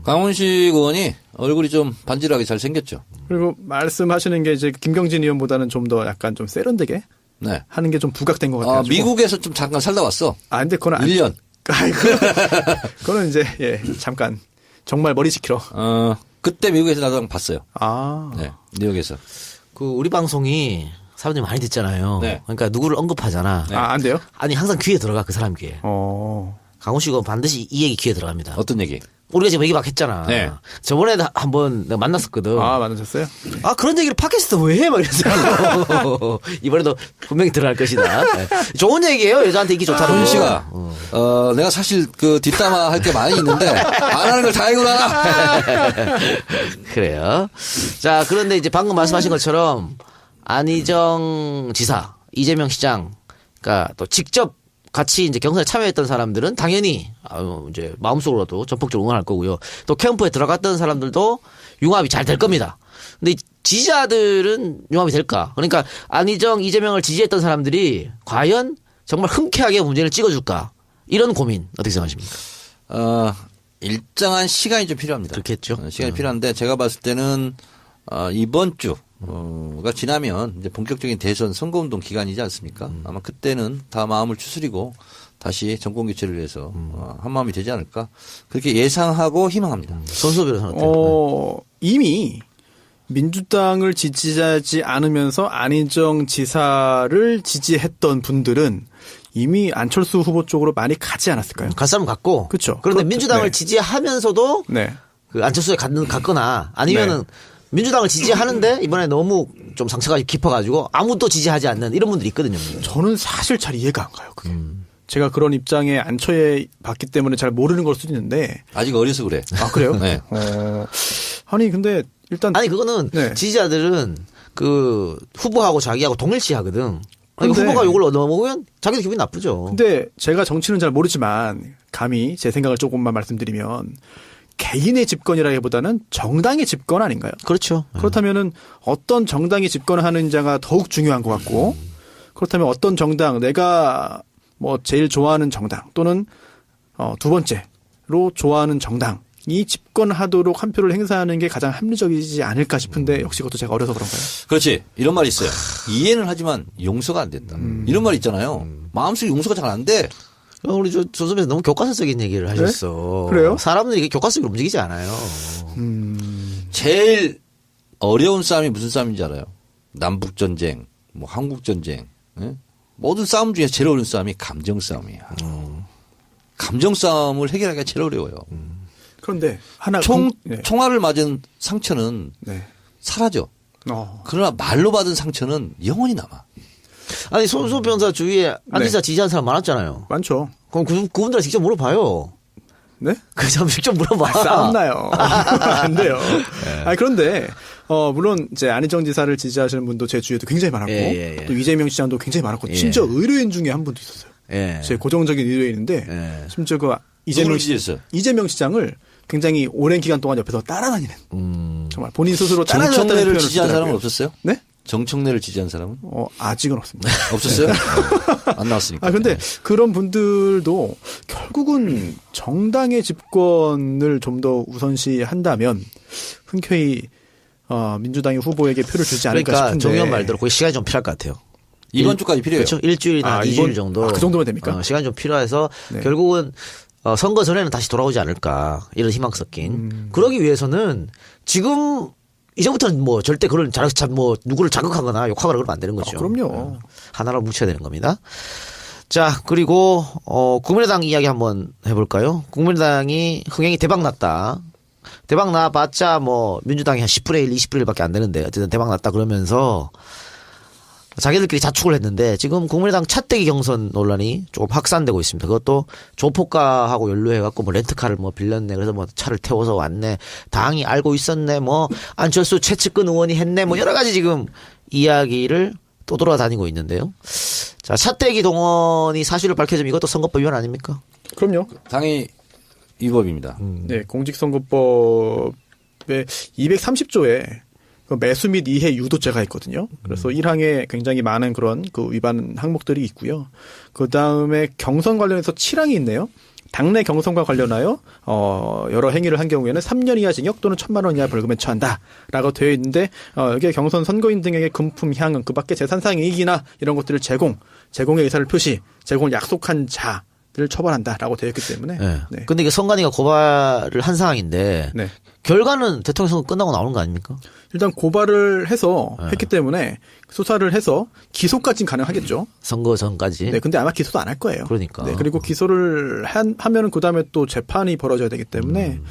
강훈식 의원이 얼굴이 좀 반질하게 잘 생겼죠. 그리고 말씀하시는 게 이제 김경진 의원보다는 좀 더 약간 좀 세련되게 네. 하는 게 좀 부각된 것 같아요. 미국에서 좀 잠깐 살다 왔어. 근데 그건 1년. 그거는 이제 잠깐 정말 머리 식히러. 그때 미국에서 나도 봤어요. 네. 뉴욕에서. 그 우리 방송이 사람들이 많이 듣잖아요. 네. 그러니까 누구를 언급하잖아. 네. 안 돼요? 아니 항상 귀에 들어가 그 사람 귀에. 강훈식은 반드시 이 얘기 귀에 들어갑니다. 어떤 얘기? 우리가 지금 얘기 막 했잖아. 네. 저번에 한번 내가 만났었거든. 만나셨어요? 그런 얘기를 팟캐스트 왜 해? 막 이랬어요. 이번에도 분명히 들어갈 것이다. 네. 좋은 얘기예요. 여자한테 인기 좋다는 훈 거. 씨가 내가 사실 그 뒷담화 할 게 많이 있는데 안 하는 걸 다 알고 나라. 그래요. 자, 그런데 이제 방금 말씀하신 것처럼 안희정 지사, 이재명 시장, 그러니까 또 직접 같이 이제 경선에 참여했던 사람들은 당연히 이제 마음속으로도 전폭적으로 응원할 거고요. 또 캠프에 들어갔던 사람들도 융합이 잘 될 겁니다. 근데 지지자들은 융합이 될까? 그러니까 안희정, 이재명을 지지했던 사람들이 과연 정말 흔쾌하게 문재인을 찍어줄까? 이런 고민 어떻게 생각하십니까? 일정한 시간이 좀 필요합니다. 그렇겠죠. 시간이 필요한데 제가 봤을 때는 이번 주가 지나면 이제 본격적인 대선 선거운동 기간이지 않습니까? 아마 그때는 다 마음을 추스리고 다시 정권 교체를 위해서 한 마음이 되지 않을까 그렇게 예상하고 희망합니다. 손수호 변호사는 어때요? 이미 민주당을 지지하지 않으면서 안희정 지사를 지지했던 분들은 이미 안철수 후보 쪽으로 많이 가지 않았을까요? 갈 사람 갔고. 그렇죠. 그런데 민주당을 지지하면서도 그 안철수에 갔거나 아니면은 민주당을 지지하는데 이번에 너무 좀 상처가 깊어가지고 아무도 지지하지 않는 이런 분들이 있거든요. 저는 사실 잘 이해가 안 가요. 그게. 제가 그런 입장에 안 처해 봤기 때문에 잘 모르는 걸 수도 있는데. 아직 어려서 그래. 아, 그래요? 네. 아니, 근데 일단. 아니, 그거는 네. 지지자들은 그 후보하고 자기하고 동일시 하거든. 아니, 근데- 후보가 욕을 얻어먹으면 자기도 기분이 나쁘죠. 근데 제가 정치는 잘 모르지만 감히 제 생각을 조금만 말씀드리면 개인의 집권이라기보다는 정당의 집권 아닌가요? 그렇죠. 그렇다면은 어떤 정당이 집권을 하는 자가 더욱 중요한 것 같고 그렇다면 어떤 정당 내가 뭐 제일 좋아하는 정당 또는 두 번째로 좋아하는 정당이 집권하도록 한 표를 행사하는 게 가장 합리적이지 않을까 싶은데 역시 그것도 제가 어려서 그런가요? 그렇지. 이런 말이 있어요. 이해는 하지만 용서가 안 된다. 이런 말 있잖아요. 마음속에 용서가 잘 안 돼. 우리 조 선배님 너무 교과서적인 얘기를 하셨어. 그래요? 사람들이 이게 교과서적으로 움직이지 않아요. 제일 어려운 싸움이 무슨 싸움인지 알아요? 남북전쟁, 뭐 한국전쟁. 예? 모든 싸움 중에서 제일 어려운 싸움이 감정 싸움이야. 감정 싸움을 해결하기가 제일 어려워요. 그런데 하나 네. 총알을 맞은 상처는 네. 사라져. 그러나 말로 받은 상처는 영원히 남아. 아니, 손수 변호사 주위에 안지사 지지하는 사람 많았잖아요. 많죠. 그럼 그분들한테 직접 물어봐요. 네? 그 사람 직접 물어봐. 싸움나요. 안 돼요. 아니, 그런데, 물론, 이제 안희정 지사를 지지하시는 분도 제 주위에도 굉장히 많았고, 또 이재명 시장도 굉장히 많았고, 심지어 의뢰인 중에 한 분도 있었어요. 제 고정적인 의뢰인인데, 심지어 그 이재명 시장을 굉장히 오랜 기간 동안 옆에서 따라다니는. 정말 본인 스스로 따라다녔다는 정청래를 표현을 지지한 쓰더라고요. 사람은 없었어요? 네? 정청래를 지지한 사람은? 아직은 없습니다. 없었어요? 안 나왔으니까. 근데 그런 분들도 결국은 정당의 집권을 좀 더 우선시한다면 흔쾌히 민주당의 후보에게 표를 주지 않을까 그러니까 싶은데. 정의원 말대로 거의 시간이 좀 필요할 것 같아요. 이번 주까지 필요해요. 그렇죠. 일주일이나 2주일 정도. 그 정도면 됩니까? 시간이 좀 필요해서 결국은 선거 전에는 다시 돌아오지 않을까. 이런 희망 섞인. 그러기 위해서는 지금 이제부터는 뭐 절대 그런 누구를 자극하거나 욕하거나 그러면 안 되는 거죠. 그럼요. 하나로 뭉쳐야 되는 겁니다. 자, 그리고 국민의당 이야기 한번 해볼까요? 국민의당이 흥행이 대박 났다. 대박 나봤자 뭐 민주당이 한 10분의 1, 20분의 1밖에 안 되는데 어쨌든 대박 났다 그러면서 자기들끼리 자축을 했는데 지금 국민의당 차떼기 경선 논란이 조금 확산되고 있습니다. 그것도 조폭가하고 연루해갖고 뭐 렌트카를 뭐 빌렸네. 그래서 뭐 차를 태워서 왔네. 당이 알고 있었네. 뭐 안철수 최측근 의원이 했네. 뭐 여러 가지 지금 이야기를 또 돌아다니고 있는데요. 자, 차떼기 동원이 사실을 밝혀지면 이것도 선거법 위반 아닙니까? 그럼요. 당연히 위법입니다. 네, 공직선거법의 230조에 그 매수 및 이해 유도죄가 있거든요. 그래서 1항에 굉장히 많은 그런 그 위반 항목들이 있고요. 그 다음에 경선 관련해서 7항이 있네요. 당내 경선과 관련하여 여러 행위를 한 경우에는 3년 이하 징역 또는 1,000만 원 이하 벌금에 처한다라고 되어 있는데 여기에 경선 선거인 등에게 금품, 향응, 그밖에 재산상 이익이나 이런 것들을 제공의 의사를 표시, 제공을 약속한 자를 처벌한다라고 되어 있기 때문에. 네. 네. 근데 이게 선관위가 고발을 한 상황인데 네. 결과는 대통령 선거 끝나고 나오는 거 아닙니까? 일단 고발을 해서 했기 때문에 수사를 해서 기소까지는 가능하겠죠. 선거 전까지. 네, 근데 아마 기소도 안 할 거예요. 그러니까. 네, 그리고 기소를 하면은 그 다음에 또 재판이 벌어져야 되기 때문에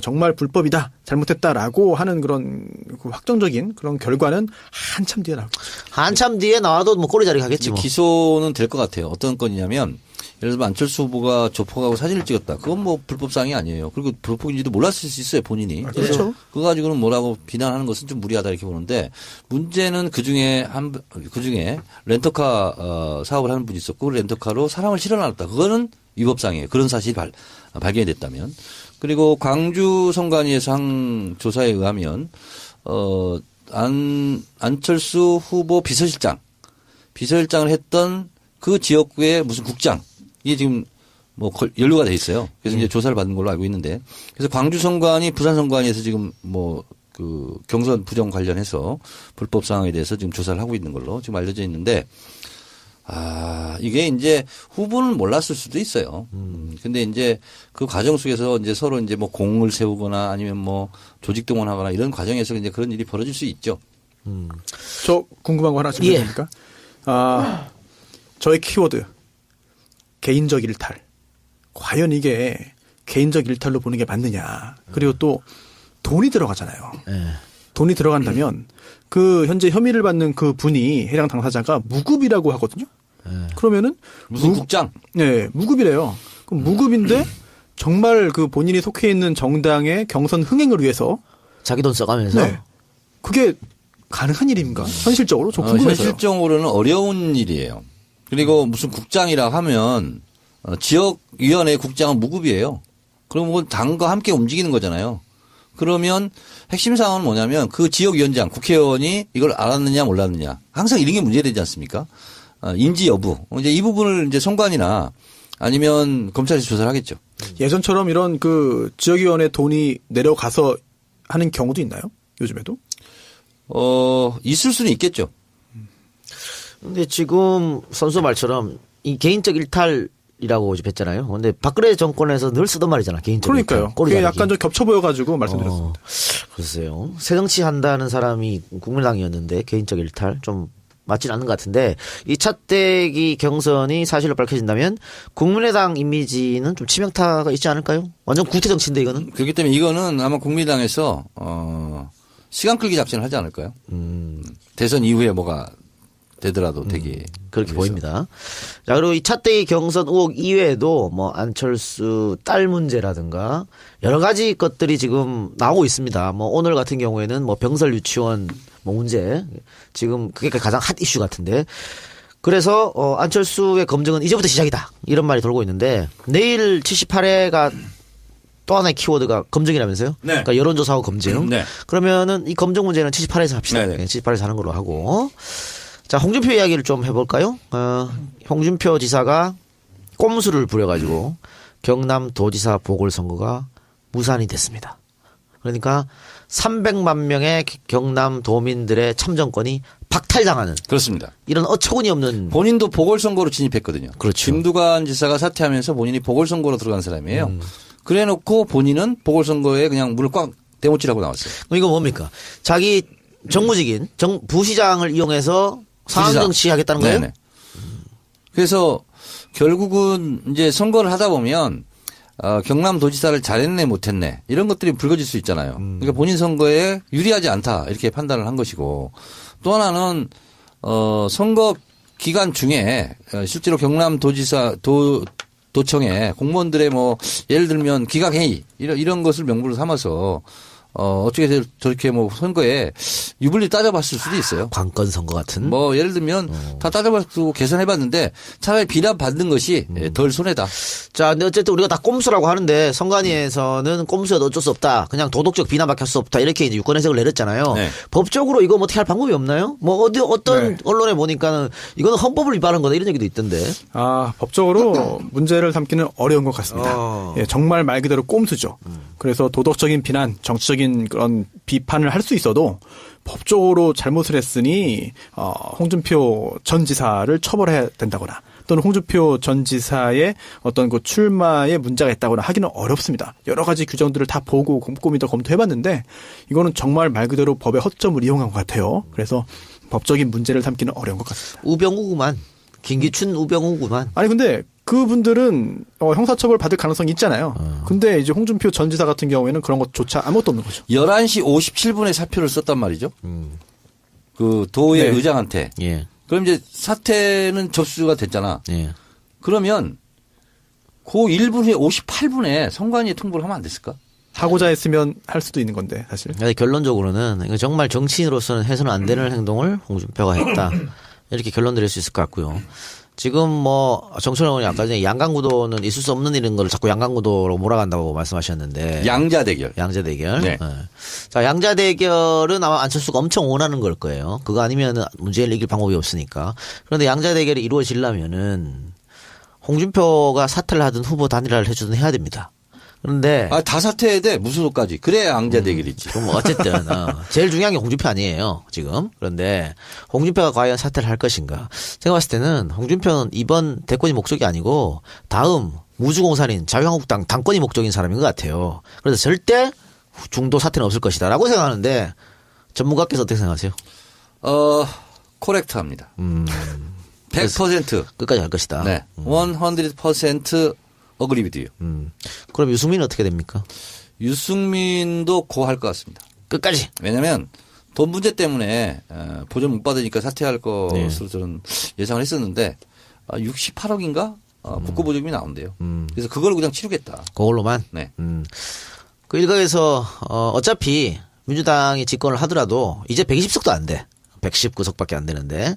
정말 불법이다, 잘못했다라고 하는 그런 그 확정적인 그런 결과는 한참 뒤에 나올 거죠. 한참 뒤에 나와도 뭐 꼬리자리 가겠지 뭐. 기소는 될 것 같아요. 어떤 건이냐면 예를 들면 안철수 후보가 조폭하고 사진을 찍었다. 그건 뭐 불법사항이 아니에요. 그리고 불법인지도 몰랐을 수 있어요, 본인이. 그렇죠. 그거 가지고는 뭐라고 비난하는 것은 좀 무리하다 이렇게 보는데 문제는 그중에 렌터카 사업을 하는 분이 있었고 렌터카로 사람을 실어놨다. 그거는 위법사항이에요. 그런 사실이 발견이 됐다면. 그리고 광주 선관위에서 한 조사에 의하면 안철수 후보 비서실장을 했던 그 지역구의 무슨 국장 이게 지금 뭐 연루가 돼 있어요. 그래서 이제 조사를 받은 걸로 알고 있는데 그래서 광주 선관위, 부산 선관위에서 지금 뭐 그 경선 부정 관련해서 불법 사항에 대해서 지금 조사를 하고 있는 걸로 지금 알려져 있는데 이게 이제 후보는 몰랐을 수도 있어요. 근데 이제 그 과정 속에서 이제 서로 이제 뭐 공을 세우거나 아니면 뭐 조직 동원하거나 이런 과정에서 이제 그런 일이 벌어질 수 있죠. 저 궁금한 거 하나 질문드립니까? 저의 키워드 개인적 일탈. 과연 이게 개인적 일탈로 보는 게 맞느냐. 그리고 또 돈이 들어가잖아요. 돈이 들어간다면 그 현재 혐의를 받는 그 분이 해당 당사자가 무급이라고 하거든요. 그러면은 무슨 국장? 네, 무급이래요. 그럼 무급인데 정말 그 본인이 속해 있는 정당의 경선 흥행을 위해서 자기 돈 써가면서 네. 그게 가능한 일입니까? 현실적으로 좀 궁금해서요. 현실적으로는 어려운 일이에요. 그리고 무슨 국장이라 하면 지역위원회 국장은 무급이에요. 그러면 당과 함께 움직이는 거잖아요. 그러면 핵심 사항은 뭐냐면 그 지역위원장, 국회의원이 이걸 알았느냐 몰랐느냐. 항상 이런 게 문제되지 않습니까? 인지 여부. 이제 이 부분을 이제 선관위나 아니면 검찰이 조사를 하겠죠. 예전처럼 이런 그 지역위원회 돈이 내려가서 하는 경우도 있나요? 요즘에도? 있을 수는 있겠죠. 근데 지금 선수 말처럼 이 개인적 일탈이라고 했잖아요. 근데 박근혜 정권에서 늘 쓰던 말이잖아. 개인적 그러니까요. 일탈. 그게 약간 좀 겹쳐 보여가지고 말씀드렸습니다. 글쎄요. 새정치 한다는 사람이 국민당이었는데 개인적 일탈 좀 맞진 않는 것 같은데 이 차떼기 경선이 사실로 밝혀진다면 국민의당 이미지는 좀 치명타가 있지 않을까요? 완전 구태 정치인데 이거는. 그렇기 때문에 이거는 아마 국민의당에서 시간 끌기 작전을 하지 않을까요? 대선 이후에 뭐가 되더라도 되게 그렇게 보입니다. 자, 그리고 이 차떼기 경선 의혹 이외에도 뭐 안철수 딸 문제라든가 여러 가지 것들이 지금 나오고 있습니다. 뭐 오늘 같은 경우에는 뭐 병설 유치원 뭐 문제 지금 그게 가장 핫 이슈 같은데 그래서 안철수의 검증은 이제부터 시작이다 이런 말이 돌고 있는데 내일 78회가 또 하나의 키워드가 검증이라면서요? 네. 그러니까 여론조사하고 검증. 네. 그러면은 이 검증 문제는 78회에서 합시다. 네네. 78회에서 하는 걸로 하고. 자, 홍준표 이야기를 좀 해볼까요? 홍준표 지사가 꼼수를 부려가지고 경남 도지사 보궐선거가 무산이 됐습니다. 그러니까 300만 명의 경남 도민들의 참정권이 박탈당하는. 그렇습니다. 이런 어처구니 없는. 본인도 보궐선거로 진입했거든요. 그렇죠. 김두관 지사가 사퇴하면서 본인이 보궐선거로 들어간 사람이에요. 그래놓고 본인은 보궐선거에 그냥 물을 꽉 대못질하고 나왔어요. 그럼 이거 뭡니까? 자기 정무직인 부시장을 이용해서 상황정치 하겠다는 거예요? 네네. 그래서 결국은 이제 선거를 하다 보면 경남도지사를 잘했네 못했네 이런 것들이 불거질 수 있잖아요. 그러니까 본인 선거에 유리하지 않다 이렇게 판단을 한 것이고 또 하나는 선거 기간 중에 실제로 경남도지사 도청에 공무원들의 뭐 예를 들면 기각회의 이런 것을 명분으로 삼아서 어떻게 저렇게 뭐 선거에 유불리 따져봤을 수도 있어요. 관건 선거 같은. 뭐 예를 들면 다 따져봤고 계산해봤는데 차라리 비난 받는 것이 덜 손해다. 자, 근데 어쨌든 우리가 다 꼼수라고 하는데 선관위에서는 꼼수여도 어쩔 수 없다. 그냥 도덕적 비난밖에 할 수 없다. 이렇게 이제 유권 해석을 내렸잖아요. 네. 법적으로 이거 뭐 어떻게 할 방법이 없나요? 뭐 어떤 네. 언론에 보니까는 이거는 헌법을 위반한 거다 이런 얘기도 있던데. 법적으로 문제를 삼기는 어려운 것 같습니다. 예, 정말 말 그대로 꼼수죠. 그래서 도덕적인 비난, 정치적인 그런 비판을 할 수 있어도 법적으로 잘못을 했으니 홍준표 전 지사를 처벌해야 된다거나 또는 홍준표 전 지사의 어떤 그 출마에 문제가 있다거나 하기는 어렵습니다. 여러 가지 규정들을 다 보고 꼼꼼히 더 검토해봤는데 이거는 정말 말 그대로 법의 허점을 이용한 것 같아요. 그래서 법적인 문제를 삼기는 어려운 것 같습니다. 우병우구만. 김기춘 우병우구만. 아니 근데 그분들은 형사처벌 받을 가능성이 있잖아요. 근데 이제 홍준표 전 지사 같은 경우에는 그런 것조차 아무것도 없는 거죠. 11시 57분에 사표를 썼단 말이죠. 그 도의 네. 의장한테. 예. 그럼 이제 사퇴는 접수가 됐잖아. 예. 그러면 그 1분 후에 58분에 선관위에 통보를 하면 안 됐을까? 하고자 했으면 할 수도 있는 건데 사실. 근데 결론적으로는 이거 정말 정치인으로서는 해서는 안 되는 행동을 홍준표가 했다. 이렇게 결론 내릴 수 있을 것 같고요. 지금 뭐 정철영 의원이 아까 전에 양강구도는 있을 수 없는 일인 걸 자꾸 양강구도로 몰아간다고 말씀하셨는데 양자대결. 양자대결. 네. 네. 자, 양자대결은 아마 안철수가 엄청 원하는 걸 거예요. 그거 아니면은 문재인을 이길 방법이 없으니까. 그런데 양자대결이 이루어지려면은 홍준표가 사퇴를 하든 후보 단일화를 해주든 해야 됩니다. 그런데 다 사퇴해야 돼. 무소속까지. 그래야 양자대결이지. 그럼 어쨌든 제일 중요한 게 홍준표 아니에요 지금. 그런데 홍준표가 과연 사퇴를 할 것인가. 제가 봤을 때는 홍준표는 이번 대권이 목적이 아니고 다음 무주공산인 자유한국당 당권이 목적인 사람인 것 같아요. 그래서 절대 중도 사퇴는 없을 것이다 라고 생각하는데 전문가께서 어떻게 생각하세요? 코렉트합니다. 100% 끝까지 할 것이다. 네. 100% agree with you. 그럼 유승민은 어떻게 됩니까? 유승민도 고할 것 같습니다. 끝까지. 왜냐하면 돈 문제 때문에 보전 못 받으니까 사퇴할 것으로 저는 예상을 했었는데 68억인가 국고 보조금이 나온대요. 그래서 그걸 그냥 치르겠다. 그걸로만. 네. 그 일각에서 어차피 민주당이 집권을 하더라도 이제 120석도 안 돼. 119석밖에 안 되는데.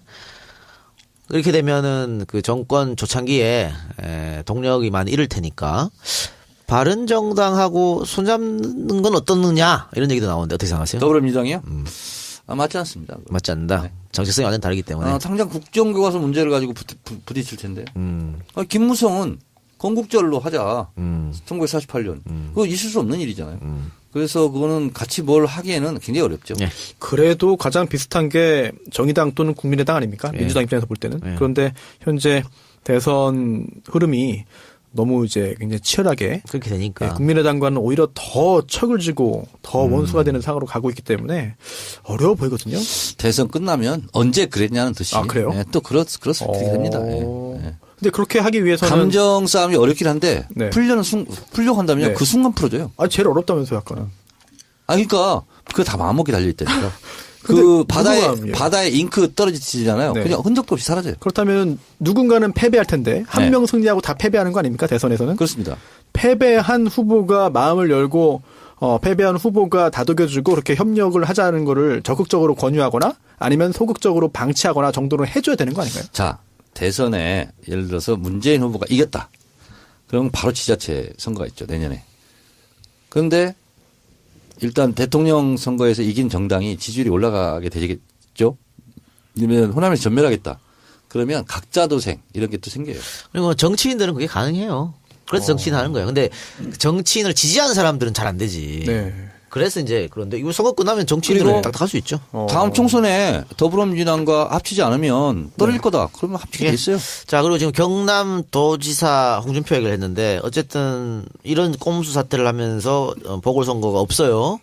이렇게 되면은 그 정권 초창기에 동력이 많이 잃을 테니까 바른정당하고 손잡는 건 어떻느냐 이런 얘기도 나오는데 어떻게 생각하세요? 더불어민주당이요? 맞지 않습니다. 맞지 않는다. 네. 정체성이 완전 다르기 때문에. 당장 국정교과서 문제를 가지고 부딪힐 텐데. 김무성은 건국절로 하자. 1948년. 그거 있을 수 없는 일이잖아요. 그래서 그거는 같이 뭘 하기에는 굉장히 어렵죠. 예. 그래도 가장 비슷한 게 정의당 또는 국민의당 아닙니까? 예. 민주당 입장에서 볼 때는. 예. 그런데 현재 대선 흐름이 너무 이제 굉장히 치열하게 그렇게 되니까. 국민의당과는 오히려 더 척을 지고 더 원수가 되는 상황으로 가고 있기 때문에 어려워 보이거든요. 대선 끝나면 언제 그랬냐는 듯이. 아, 그래요? 네, 또 그렇게 됩니다. 네. 근데 그렇게 하기 위해서는 감정 싸움이 어렵긴 한데 네. 풀려고 한다면 네. 그 순간 풀어져요. 제일 어렵다면서요, 약간. 그러니까 그거 다 마음먹기 달려있다니까. 근데 바다에 잉크 떨어지잖아요. 네. 그냥 흔적도 없이 사라져요. 그렇다면 누군가는 패배할 텐데 한 네. 명 승리하고 다 패배하는 거 아닙니까? 대선에서는? 그렇습니다. 패배한 후보가 마음을 열고 패배한 후보가 다독여주고 그렇게 협력을 하자는 거를 적극적으로 권유하거나 아니면 소극적으로 방치하거나 정도로 해줘야 되는 거 아닌가요? 자, 대선에 예를 들어서 문재인 후보가 이겼다. 그럼 바로 지자체 선거가 있죠, 내년에. 그런데 일단 대통령 선거에서 이긴 정당이 지지율이 올라가게 되겠죠. 아니면 호남에서 전멸하겠다. 그러면 각자 도생 이런 게 또 생겨요. 그리고 정치인들은 그게 가능해요. 그래서 정치인 하는 거예요. 근데 정치인을 지지하는 사람들은 잘 안 되지. 네. 그래서 이제 그런데 이거 선거 끝나면 정치인들은 그리고 딱딱할 수 있죠. 다음 총선에 더불어민주당과 합치지 않으면 떨어질 거다. 그러면 합치게 예. 돼 있어요. 자, 그리고 지금 경남도지사 홍준표 얘기를 했는데 어쨌든 이런 꼼수 사태를 하면서 보궐선거가 없어요.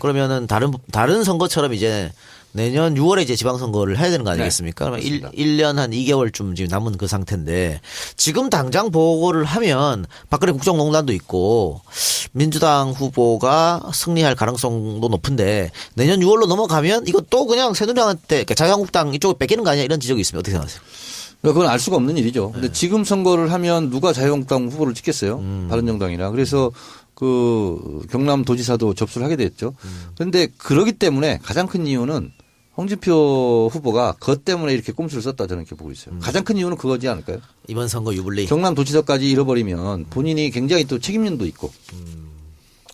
그러면은 다른 선거처럼 이제 내년 6월에 이제 지방선거를 해야 되는 거 아니겠습니까? 그러면 1년 한 2개월쯤 지금 남은 그 상태인데 지금 당장 보고를 하면 박근혜 국정농단도 있고 민주당 후보가 승리할 가능성도 높은데 내년 6월로 넘어가면 이거 또 그냥 새누리당한테 그러니까 자유한국당 이쪽에 뺏기는 거 아니야 이런 지적이 있습니다. 어떻게 생각하세요? 그건 알 수가 없는 일이죠. 근데 지금 선거를 하면 누가 자유한국당 후보를 찍겠어요? 바른정당이나. 그래서 그 경남도지사도 접수를 하게 됐죠. 그런데 그러기 때문에 가장 큰 이유는 홍준표 후보가 그것 때문에 이렇게 꼼수를 썼다 저는 이렇게 보고 있어요. 가장 큰 이유는 그거지 않을까요? 이번 선거 유불리. 경남도지사까지 잃어버리면 본인이 굉장히 또 책임론도 있고.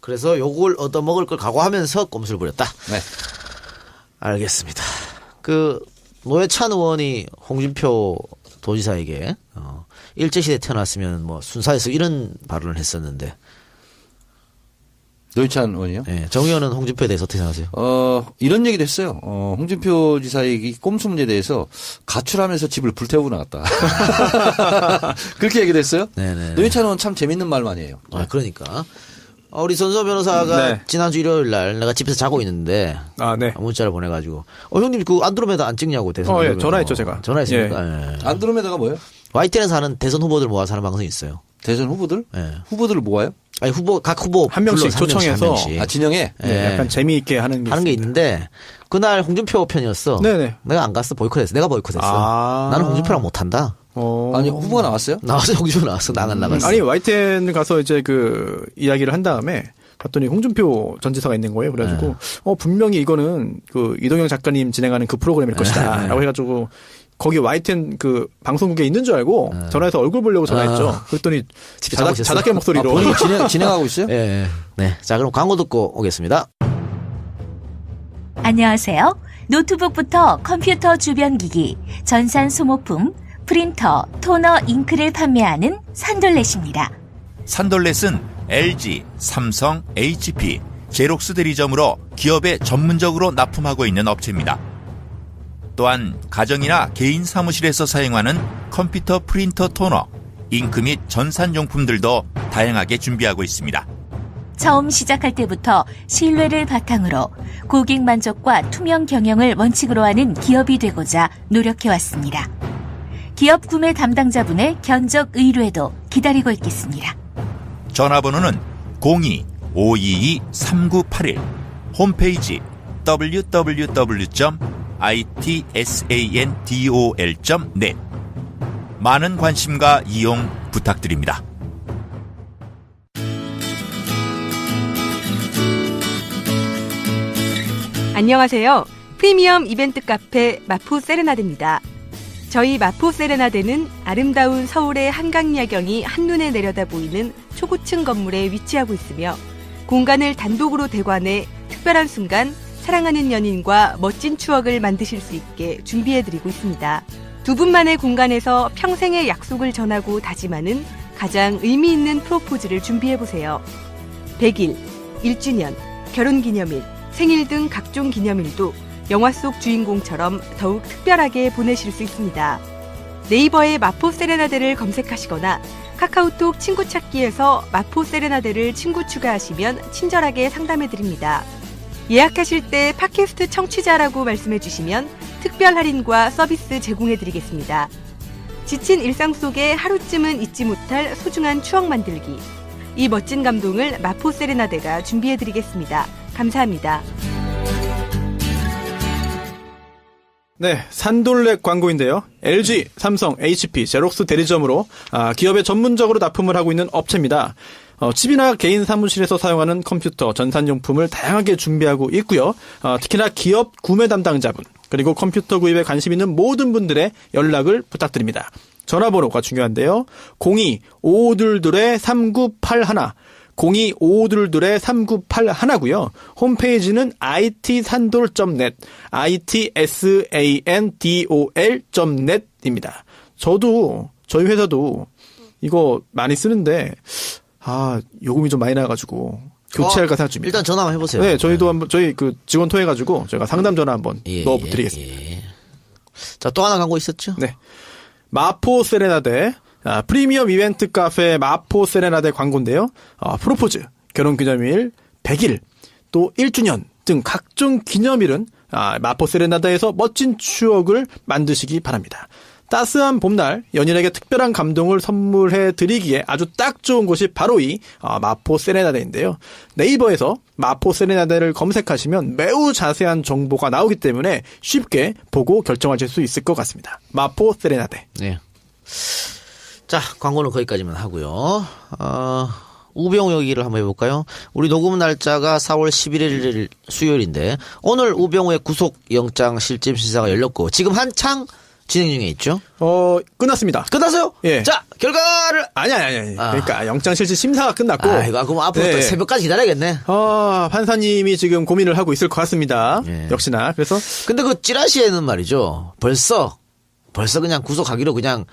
그래서 요걸 얻어먹을 걸 각오하면서 꼼수를 부렸다. 네. 알겠습니다. 그 노회찬 의원이 홍준표 도지사에게 일제시대 태어났으면 뭐 순사에서 이런 발언을 했었는데. 노회찬 의원이요? 네. 정 의원은 홍준표에 대해서 어떻게 생각하세요? 이런 얘기도 했어요. 홍준표 지사의 이 꼼수 문제에 대해서 가출하면서 집을 불태우고 나갔다. 그렇게 얘기도 했어요? 네네. 노회찬 의원 참 재밌는 말 많이 해요. 그러니까. 우리 전수환 변호사가 네. 지난주 일요일 날 내가 집에서 자고 있는데. 네. 문자를 보내가지고. 형님 그 안드로메다 안 찍냐고 대선. 예, 전화했죠, 제가. 전화했습니까? 예. 안드로메다가 뭐예요? YTN에서 하는 대선 후보들 모아서 하는 방송이 있어요. 대선 후보들? 예. 후보들을 모아요? 아니 각 후보 한 명씩 불러서 초청해서 한 명씩. 진영에? 네, 약간 재미있게 하는 게 있는데 그날 홍준표 편이었어. 네네. 내가 안 갔어. 보이콧했어. 내가 보이콧했어. 나는 홍준표랑 못한다. 아니 후보가 나왔어요? 나왔어. 홍준표 나왔어. 나갔어. 아니 YTN 가서 이제 그 이야기를 한 다음에 봤더니 홍준표 전 지사가 있는 거예요. 그래가지고 분명히 이거는 그 이동영 작가님 진행하는 그 프로그램일 것이다라고 해가지고 거기 YTN 그 방송국에 있는 줄 알고 전화해서 얼굴 보려고 전화했죠. 그랬더니 자작게 목소리로 본인이 진행하고 있어요? 네. 네. 자 그럼 광고 듣고 오겠습니다. 안녕하세요. 노트북부터 컴퓨터 주변 기기, 전산 소모품, 프린터, 토너, 잉크를 판매하는 산돌렛입니다. 산돌렛은 LG, 삼성, HP, 제록스 대리점으로 기업에 전문적으로 납품하고 있는 업체입니다. 또한 가정이나 개인 사무실에서 사용하는 컴퓨터 프린터 토너, 잉크 및 전산용품들도 다양하게 준비하고 있습니다. 처음 시작할 때부터 신뢰를 바탕으로 고객 만족과 투명 경영을 원칙으로 하는 기업이 되고자 노력해왔습니다. 기업 구매 담당자분의 견적 의뢰도 기다리고 있겠습니다. 전화번호는 02-522-3981, 홈페이지 www.itsandol.net, 많은 관심과 이용 부탁드립니다. 안녕하세요. 프리미엄 이벤트 카페 마포 세레나데입니다. 저희 마포 세레나데는 아름다운 서울의 한강 야경이 한눈에 내려다 보이는 초고층 건물에 위치하고 있으며 공간을 단독으로 대관해 특별한 순간 사랑하는 연인과 멋진 추억을 만드실 수 있게 준비해드리고 있습니다. 두 분만의 공간에서 평생의 약속을 전하고 다짐하는 가장 의미 있는 프로포즈를 준비해보세요. 100일, 1주년, 결혼기념일, 생일 등 각종 기념일도 영화 속 주인공처럼 더욱 특별하게 보내실 수 있습니다. 네이버에 마포 세레나데를 검색하시거나 카카오톡 친구 찾기에서 마포 세레나데를 친구 추가하시면 친절하게 상담해드립니다. 예약하실 때 팟캐스트 청취자라고 말씀해주시면 특별 할인과 서비스 제공해드리겠습니다. 지친 일상 속에 하루쯤은 잊지 못할 소중한 추억 만들기. 이 멋진 감동을 마포 세레나데가 준비해드리겠습니다. 감사합니다. 네, 산돌렉 광고인데요. LG, 삼성, HP, 제록스 대리점으로 기업에 전문적으로 납품을 하고 있는 업체입니다. 집이나 개인 사무실에서 사용하는 컴퓨터, 전산용품을 다양하게 준비하고 있고요. 특히나 기업 구매 담당자분, 그리고 컴퓨터 구입에 관심 있는 모든 분들의 연락을 부탁드립니다. 전화번호가 중요한데요. 02-5522-3981, 02-5522-3981고요. 홈페이지는 itsan돌.net, itsandol.net입니다. 저희 회사도 이거 많이 쓰는데 요금이 좀 많이 나가지고 교체할까 생각 중입니다. 일단 전화 한번 해보세요. 네, 저희도 한번 저희 그 직원 통해가지고 저희가 상담 전화 한번 넣어드리겠습니다. 자, 또 하나 광고 있었죠? 네, 마포 세레나데 프리미엄 이벤트 카페 마포 세레나데 광고인데요. 프로포즈, 결혼기념일, 100일, 또 1주년 등 각종 기념일은 마포 세레나데에서 멋진 추억을 만드시기 바랍니다. 따스한 봄날 연인에게 특별한 감동을 선물해 드리기에 아주 딱 좋은 곳이 바로 이 마포 세레나데인데요. 네이버에서 마포 세레나데를 검색하시면 매우 자세한 정보가 나오기 때문에 쉽게 보고 결정하실 수 있을 것 같습니다. 마포 세레나데. 네. 자, 광고는 거기까지만 하고요. 우병우 얘기를 한번 해볼까요? 우리 녹음 날짜가 4월 11일 수요일인데 오늘 우병우의 구속영장 실질 심사가 열렸고 지금 한창 진행 중에 있죠? 끝났습니다. 끝났어요? 예. 자, 결과를 아니. 그러니까 영장 실질 심사가 끝났고. 그럼 앞으로 또 새벽까지 기다려야겠네. 판사님이 지금 고민을 하고 있을 것 같습니다. 예. 역시나. 그래서. 근데 그 찌라시에는 말이죠. 벌써 그냥 구속하기로 그냥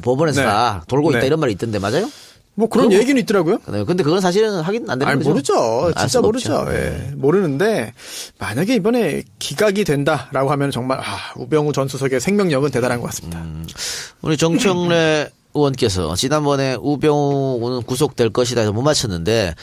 법원에서 다 돌고 있다 이런 말이 있던데 맞아요? 뭐 그런 얘기는 있더라고요. 네, 근데 그건 사실은 확인 안 되는 거죠. 모르죠. 진짜 모르죠. 예. 모르는데 만약에 이번에 기각이 된다라고 하면 정말 우병우 전 수석의 생명력은 대단한 것 같습니다. 우리 정청래 의원께서 지난번에 우병우는 구속될 것이다 해서 못 맞췄는데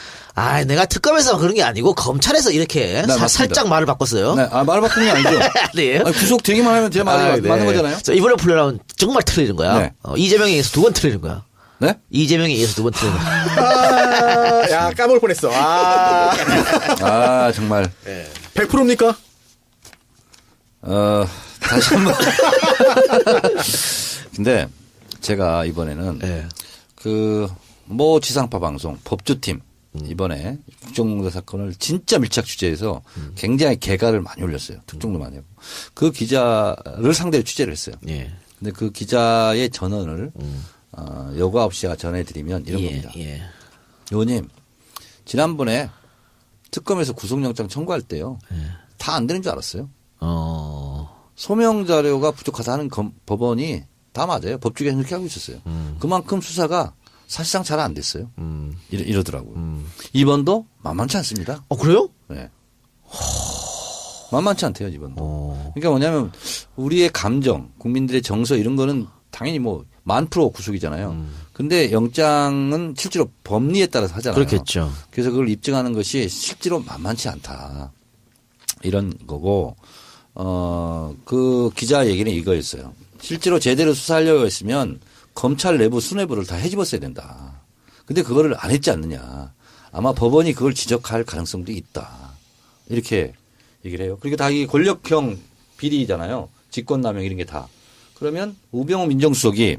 내가 특검에서 그런 게 아니고 검찰에서 이렇게 살짝 말을 바꿨어요. 네, 말 바꾼 게 아니죠. 아니에요? 구속되기만 하면 제 말이 맞는 거잖아요. 이번에 풀려나면 정말 틀리는 거야. 네. 이재명에 의해서 2번 틀리는 거야. 네? 이재명에 의해서 2번 틀리는 거야. 야, 까먹을 뻔했어. 정말. 네. 100%입니까? 다시 한번. 근데 제가 이번에는 지상파 방송 법조팀 이번에 국정농단 사건을 진짜 밀착 취재해서 굉장히 개가를 많이 올렸어요. 특종도 많이 하고. 그 기자를 상대로 취재를 했어요. 예. 근데 그 기자의 전언을 여고 9시가 전해드리면 이런 겁니다. 의원님, 지난번에 특검에서 구속영장 청구할 때요. 다 안 되는 줄 알았어요. 소명 자료가 부족하다는 법원이 다 맞아요. 법조계에서 그렇게 하고 있었어요. 그만큼 수사가 사실상 잘 안 됐어요. 이러더라고요. 이번도 만만치 않습니다. 그래요? 네. 만만치 않대요, 이번도. 그러니까 뭐냐면 우리의 감정, 국민들의 정서 이런 거는 당연히 10,000% 구속이잖아요. 근데 영장은 실제로 법리에 따라서 하잖아요. 그렇겠죠. 그래서 그걸 입증하는 것이 실제로 만만치 않다. 이런 거고, 그 기자 얘기는 이거였어요. 실제로 제대로 수사하려고 했으면 검찰 내부 수뇌부를 다 헤집었어야 된다. 근데 그거를 안 했지 않느냐. 아마 법원이 그걸 지적할 가능성도 있다. 이렇게 얘기를 해요. 그리고 다 이 권력형 비리잖아요. 직권남용 이런 게 다. 그러면 우병우 민정수석이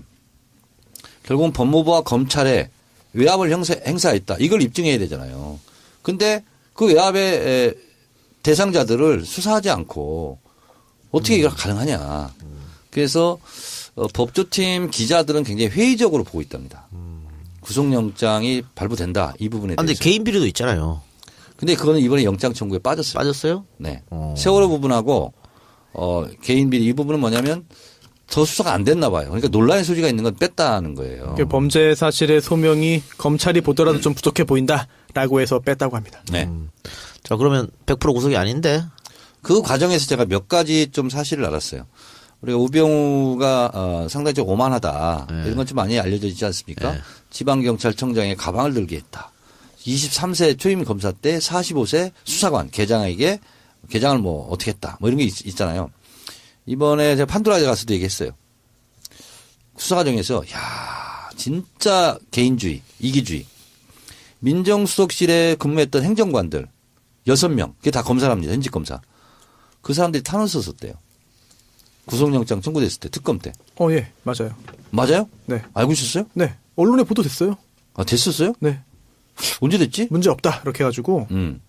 결국은 법무부와 검찰에 외압을 행사했다. 이걸 입증해야 되잖아요. 근데 그 외압의 대상자들을 수사하지 않고 어떻게 이걸 가능하냐. 그래서 법조팀 기자들은 굉장히 회의적으로 보고 있답니다. 구속영장이 발부된다. 이 부분에 대해서. 근데 개인 비리도 있잖아요. 근데 그거는 이번에 영장 청구에 빠졌어요. 빠졌어요? 네. 세월호 부분하고 개인 비리 이 부분은 뭐냐면 더 수사가 안 됐나 봐요. 그러니까 논란의 소지가 있는 건 뺐다는 거예요. 범죄 사실의 소명이 검찰이 보더라도 좀 부족해 보인다라고 해서 뺐다고 합니다. 네. 자, 그러면 100% 구속이 아닌데? 그 과정에서 제가 몇 가지 좀 사실을 알았어요. 우리가 우병우가 상당히 좀 오만하다. 네. 이런 건 좀 많이 알려져 있지 않습니까? 네. 지방경찰청장의 가방을 들게 했다. 23세 초임 검사 때 45세 수사관 계장에게 계장을 뭐 어떻게 했다. 뭐 이런 게 있잖아요. 이번에 제가 판도라에 가서도 얘기했어요. 수사 과정에서 야 진짜 개인주의, 이기주의. 민정수석실에 근무했던 행정관들 6명. 그게 다 검사랍니다. 현직 검사. 그 사람들이 탄원 썼었대요. 구속영장 청구됐을 때 특검 때. 예, 맞아요. 맞아요? 네. 알고 있었어요? 네. 언론에 보도됐어요. 아, 됐었어요? 네. 언제 됐지? 문제 없다. 이렇게 해가지고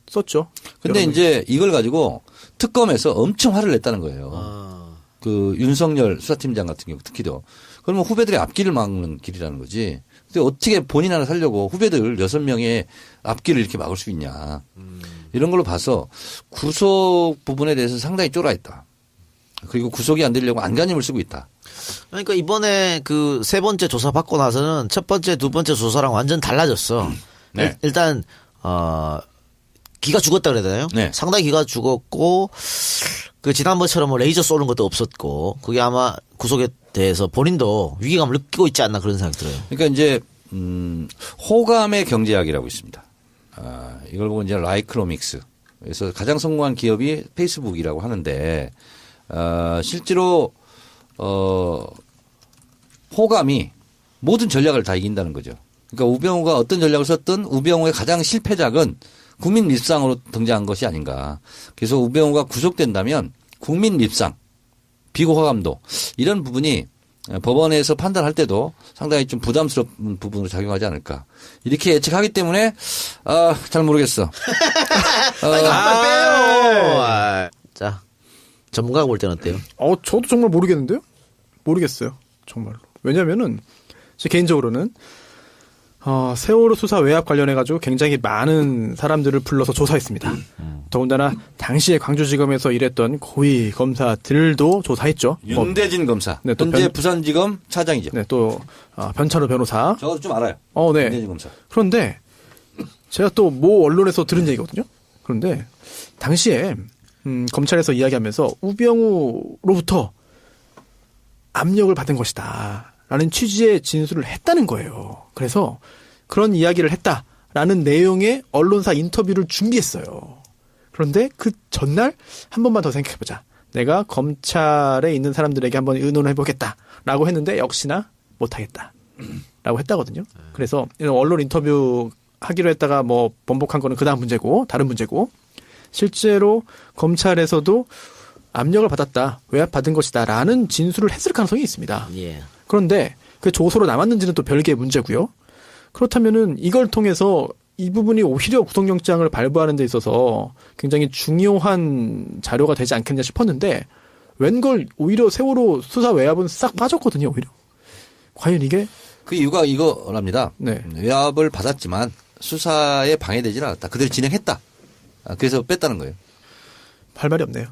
썼죠. 근데 여러분이. 이제 이걸 가지고 특검에서 엄청 화를 냈다는 거예요. 그 윤석열 수사팀장 같은 경우 특히도. 그러면 후배들의 앞길을 막는 길이라는 거지. 근데 어떻게 본인 하나 살려고 후배들 6명의 앞길을 이렇게 막을 수 있냐. 이런 걸로 봐서 구속 부분에 대해서 상당히 쫄아있다. 그리고 구속이 안 되려고 안간힘을 쓰고 있다. 그러니까 이번에 그 세 번째 조사 받고 나서는 첫 번째, 두 번째 조사랑 완전 달라졌어. 네. 일단 기가 죽었다 그래야 되나요? 네. 상당히 기가 죽었고 그 지난번처럼 뭐 레이저 쏘는 것도 없었고 그게 아마 구속에 대해서 본인도 위기감을 느끼고 있지 않나 그런 생각이 들어요. 그러니까 이제 호감의 경제학이라고 있습니다. 이걸 보고 이제 라이크로믹스. 그래서 가장 성공한 기업이 페이스북이라고 하는데 실제로 호감이 모든 전략을 다 이긴다는 거죠. 그러니까 우병우가 어떤 전략을 썼든 우병우의 가장 실패작은 국민 밉상으로 등장한 것이 아닌가. 그래서 우병우가 구속된다면 국민 밉상, 비호감도 이런 부분이 법원에서 판단할 때도 상당히 좀 부담스러운 부분으로 작용하지 않을까. 이렇게 예측하기 때문에 잘 모르겠어. 빼요. 자, 전문가가 볼 때는 어때요? 저도 정말 모르겠는데요? 모르겠어요. 정말로. 왜냐면은 제 개인적으로는 세월호 수사 외압 관련해가지고 굉장히 많은 사람들을 불러서 조사했습니다. 더군다나 당시에 광주지검에서 일했던 고위 검사들도 조사했죠. 윤대진 검사. 네, 또 현재 부산지검 차장이죠. 네, 또 변찬호 변호사. 저도 좀 알아요. 네. 윤대진 검사. 그런데 제가 또 모 언론에서 들은 얘기거든요. 그런데 당시에 검찰에서 이야기하면서 우병우로부터 압력을 받은 것이다. 라는 취지의 진술을 했다는 거예요. 그래서 그런 이야기를 했다라는 내용의 언론사 인터뷰를 준비했어요. 그런데 그 전날 한 번만 더 생각해보자. 내가 검찰에 있는 사람들에게 한번 의논을 해보겠다라고 했는데 역시나 못하겠다라고 했다거든요. 그래서 언론 인터뷰 하기로 했다가 뭐 번복한 거는 그다음 문제고 다른 문제고 실제로 검찰에서도 압력을 받았다. 외압받은 것이다라는 진술을 했을 가능성이 있습니다. 예. 그런데 그 조소로 남았는지는 또 별개의 문제고요. 그렇다면은 이걸 통해서 이 부분이 오히려 구속영장을 발부하는 데 있어서 굉장히 중요한 자료가 되지 않겠냐 싶었는데 웬걸 오히려 세월호 수사 외압은 싹 빠졌거든요. 오히려. 과연 이게? 그 이유가 이거랍니다. 네. 외압을 받았지만 수사에 방해되지 않았다. 그대로 진행했다. 그래서 뺐다는 거예요. 할 말이 없네요.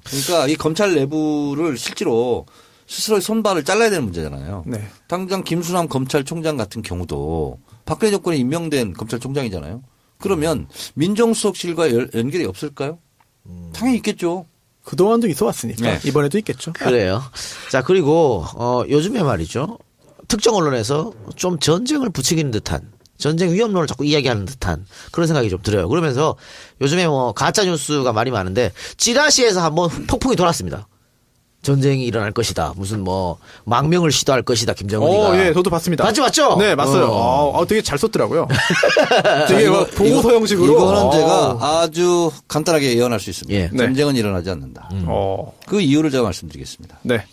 그러니까 이 검찰 내부를 실제로 스스로의 손발을 잘라야 되는 문제잖아요. 네. 당장 김수남 검찰총장 같은 경우도 박근혜 정권에 임명된 검찰총장이잖아요. 그러면 민정수석실과 연결이 없을까요? 당연히 있겠죠. 그동안도 있어 왔으니까 네. 이번에도 있겠죠. 그래요. 자, 그리고 요즘에 말이죠. 특정 언론에서 좀 전쟁을 부추기는 듯한 전쟁 위험론을 자꾸 이야기하는 듯한 그런 생각이 좀 들어요. 그러면서 요즘에 뭐 가짜 뉴스가 말이 많은데 찌라시에서 한번 폭풍이 돌았습니다. 전쟁이 일어날 것이다. 무슨 뭐 망명을 시도할 것이다. 김정은이가. 예, 저도 봤습니다. 맞죠? 네, 봤어요. 되게 잘 썼더라고요. 되게 보고서 형식으로. 이거는 제가 아주 간단하게 예언할 수 있습니다. 예. 네. 전쟁은 일어나지 않는다. 그 이유를 제가 말씀드리겠습니다. 네.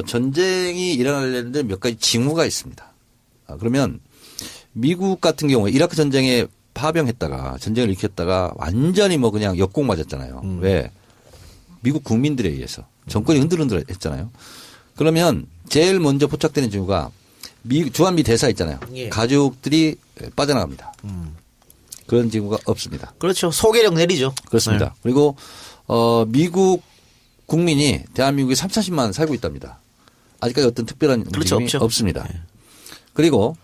전쟁이 일어나려는데 몇 가지 징후가 있습니다. 그러면 미국 같은 경우에 이라크 전쟁에 파병했다가 전쟁을 일으켰다가 완전히 뭐 그냥 역공 맞았잖아요. 왜? 미국 국민들에 의해서 정권이 흔들흔들했잖아요. 그러면 제일 먼저 포착되는 징후가 주한미 대사 있잖아요. 예. 가족들이 빠져나갑니다. 그런 징후가 없습니다. 그렇죠. 소개력 내리죠. 그렇습니다. 네. 그리고 국민이 대한민국에 3,40만 살고 있답니다. 아직까지 어떤 특별한 그렇죠, 움직임이 없죠. 없습니다. 네. 그리고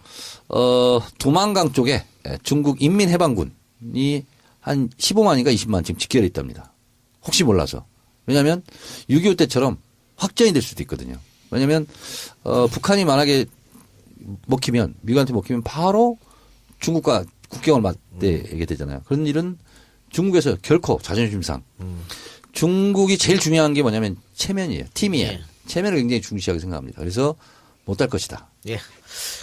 도만강 쪽에 중국 인민해방군이 한 15만인가 20만 지금 집결해 있답니다. 혹시 몰라서. 왜냐하면 6.25 때처럼 확전이 될 수도 있거든요. 왜냐하면 북한이 만약에 먹히면 미국한테 먹히면 바로 중국과 국경을 맞대게 되잖아요. 그런 일은 중국에서 결코 자존심상 중국이 제일 중요한 게 뭐냐면 체면이에요. 팀이에요. 예. 체면을 굉장히 중시하게 생각합니다. 그래서 못할 것이다. 예.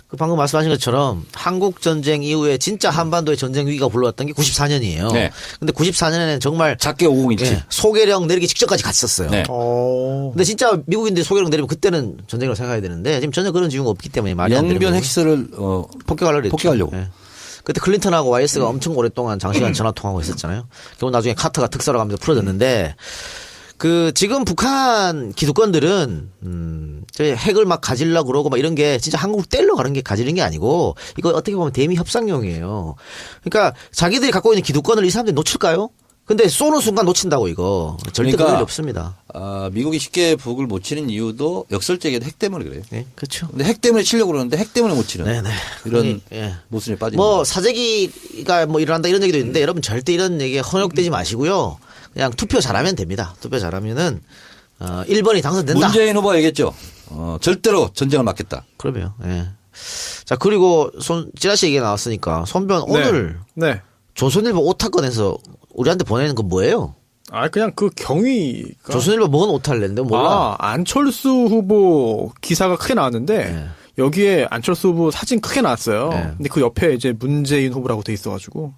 그 방금 말씀하신 것처럼 한국 전쟁 이후에 진짜 한반도의 전쟁 위기가 불러왔던 게 94년이에요. 네. 근데 94년에는 정말 작게 5017. 예, 소개령 내리기 직전까지 갔었어요. 네. 근데 진짜 미국인들이 소개령 내리면 그때는 전쟁을 생각해야 되는데 지금 전혀 그런 징후가 없기 때문에 말이 안 되는 영변 거고. 핵시설을 폭격하려고. 예. 그때 클린턴하고 YS가 엄청 오랫동안 장시간 전화 통화하고 있었잖아요. 결국 나중에 카터가 특사로 가면서 풀어졌는데 지금 북한 기득권들은 저희 핵을 막 가지려고 그러고 막 이런 게 진짜 한국을 떼려고 가는 게 가지는 게 아니고 이거 어떻게 보면 대미 협상용이에요. 그러니까 자기들이 갖고 있는 기득권을 이 사람들이 놓칠까요? 근데 쏘는 순간 놓친다고 이거 절대 그럴 일 없습니다. 미국이 쉽게 북을 못 치는 이유도 역설적인 핵 때문에 그래요. 네, 그렇죠. 근데 핵 때문에 치려고 그러는데 핵 때문에 못 치는 네네. 이런 예. 모순에 빠지는. 뭐 사재기가 뭐 일어난다 이런 얘기도 있는데 여러분 절대 이런 얘기에 헌역되지 마시고요. 그냥 투표 잘하면 됩니다. 투표 잘하면은 1번이 당선된다. 문재인 후보가 얘기했죠. 절대로 전쟁을 막겠다. 그러면 예. 자 그리고 찌라시 얘기 나왔으니까 손변 오늘 네. 조선일보 오타건에서 우리한테 보내는 건 뭐예요? 그냥 그 경위가. 조선일보 뭔 오타를 냈는데 몰라. 안철수 후보 기사가 크게 나왔는데 네. 여기에 안철수 후보 사진 크게 나왔어요. 네. 근데 그 옆에 이제 문재인 후보라고 돼 있어가지고.